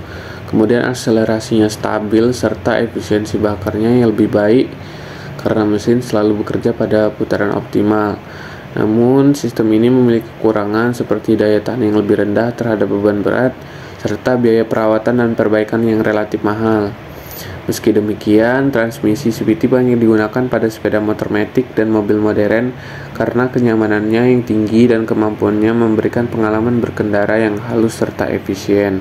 kemudian akselerasinya stabil serta efisiensi bakarnya yang lebih baik karena mesin selalu bekerja pada putaran optimal. Namun, sistem ini memiliki kekurangan seperti daya tahan yang lebih rendah terhadap beban berat, serta biaya perawatan dan perbaikan yang relatif mahal. Meski demikian, transmisi CVT banyak digunakan pada sepeda motor matic dan mobil modern karena kenyamanannya yang tinggi dan kemampuannya memberikan pengalaman berkendara yang halus serta efisien.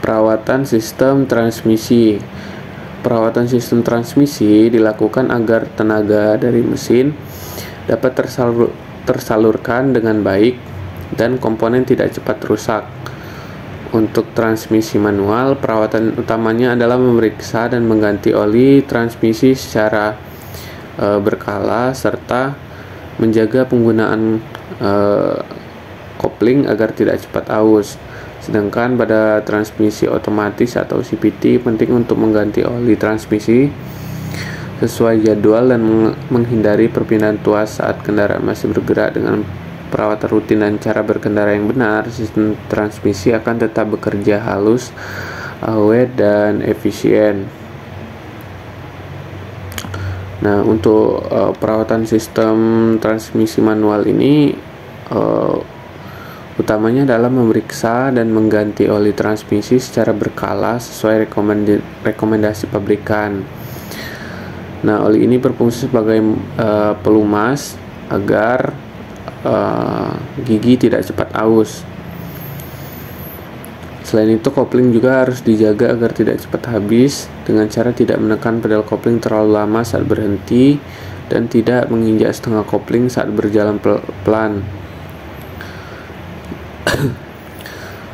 Perawatan sistem transmisi. Perawatan sistem transmisi dilakukan agar tenaga dari mesin dapat tersalurkan dengan baik dan komponen tidak cepat rusak. Untuk transmisi manual, perawatan utamanya adalah memeriksa dan mengganti oli transmisi secara berkala serta menjaga penggunaan kopling agar tidak cepat aus. Sedangkan pada transmisi otomatis atau CVT penting untuk mengganti oli transmisi sesuai jadwal dan menghindari perpindahan tuas saat kendaraan masih bergerak. Dengan perawatan rutin dan cara berkendara yang benar, sistem transmisi akan tetap bekerja halus, awet, dan efisien. Nah, untuk perawatan sistem transmisi manual ini utamanya adalah memeriksa dan mengganti oli transmisi secara berkala sesuai rekomendasi pabrikan. Nah, oli ini berfungsi sebagai pelumas agar gigi tidak cepat aus. Selain itu, kopling juga harus dijaga agar tidak cepat habis dengan cara tidak menekan pedal kopling terlalu lama saat berhenti dan tidak menginjak setengah kopling saat berjalan pelan.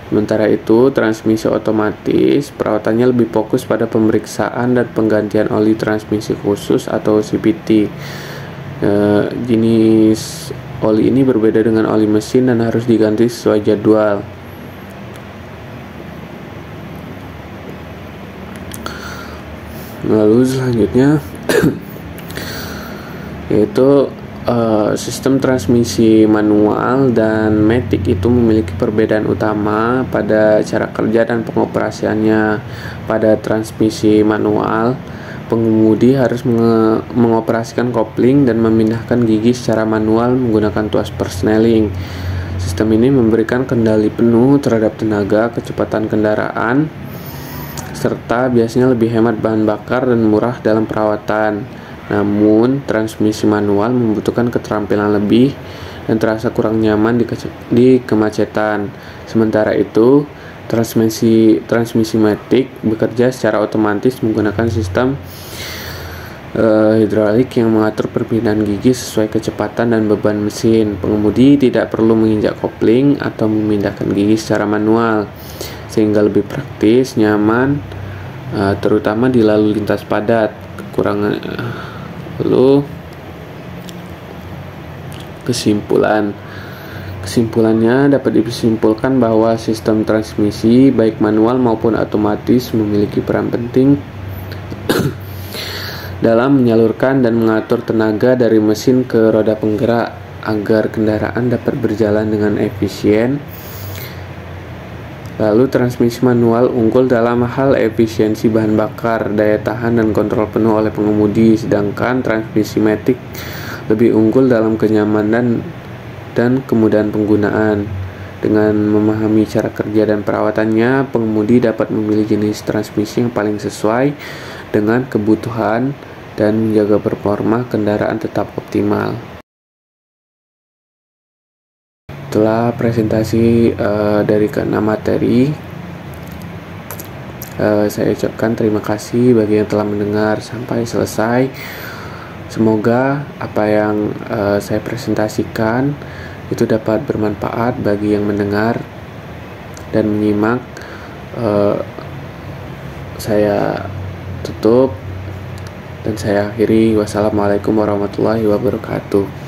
Sementara itu, transmisi otomatis perawatannya lebih fokus pada pemeriksaan dan penggantian oli transmisi khusus atau CVT. Jenis oli ini berbeda dengan oli mesin dan harus diganti sesuai jadwal. Lalu selanjutnya yaitu sistem transmisi manual dan matic itu memiliki perbedaan utama pada cara kerja dan pengoperasiannya. Pada transmisi manual, pengemudi harus mengoperasikan kopling dan memindahkan gigi secara manual menggunakan tuas persneling. Sistem ini memberikan kendali penuh terhadap tenaga, kecepatan kendaraan, serta biasanya lebih hemat bahan bakar dan murah dalam perawatan. Namun, transmisi manual membutuhkan keterampilan lebih dan terasa kurang nyaman di kemacetan. Sementara itu, transmisi matic bekerja secara otomatis menggunakan sistem hidraulik yang mengatur perpindahan gigi sesuai kecepatan dan beban mesin. Pengemudi tidak perlu menginjak kopling atau memindahkan gigi secara manual, sehingga lebih praktis, nyaman, terutama di lalu lintas padat. Lalu kesimpulannya dapat disimpulkan bahwa sistem transmisi baik manual maupun otomatis memiliki peran penting dalam menyalurkan dan mengatur tenaga dari mesin ke roda penggerak agar kendaraan dapat berjalan dengan efisien. Lalu, transmisi manual unggul dalam hal efisiensi bahan bakar, daya tahan, dan kontrol penuh oleh pengemudi, sedangkan transmisi matic lebih unggul dalam kenyamanan dan kemudahan penggunaan. Dengan memahami cara kerja dan perawatannya, pengemudi dapat memilih jenis transmisi yang paling sesuai dengan kebutuhan dan menjaga performa kendaraan tetap optimal. Setelah presentasi dari ke-6 materi, saya ucapkan terima kasih bagi yang telah mendengar sampai selesai. Semoga apa yang saya presentasikan itu dapat bermanfaat bagi yang mendengar dan menyimak. Saya tutup dan saya akhiri. Wassalamualaikum warahmatullahi wabarakatuh.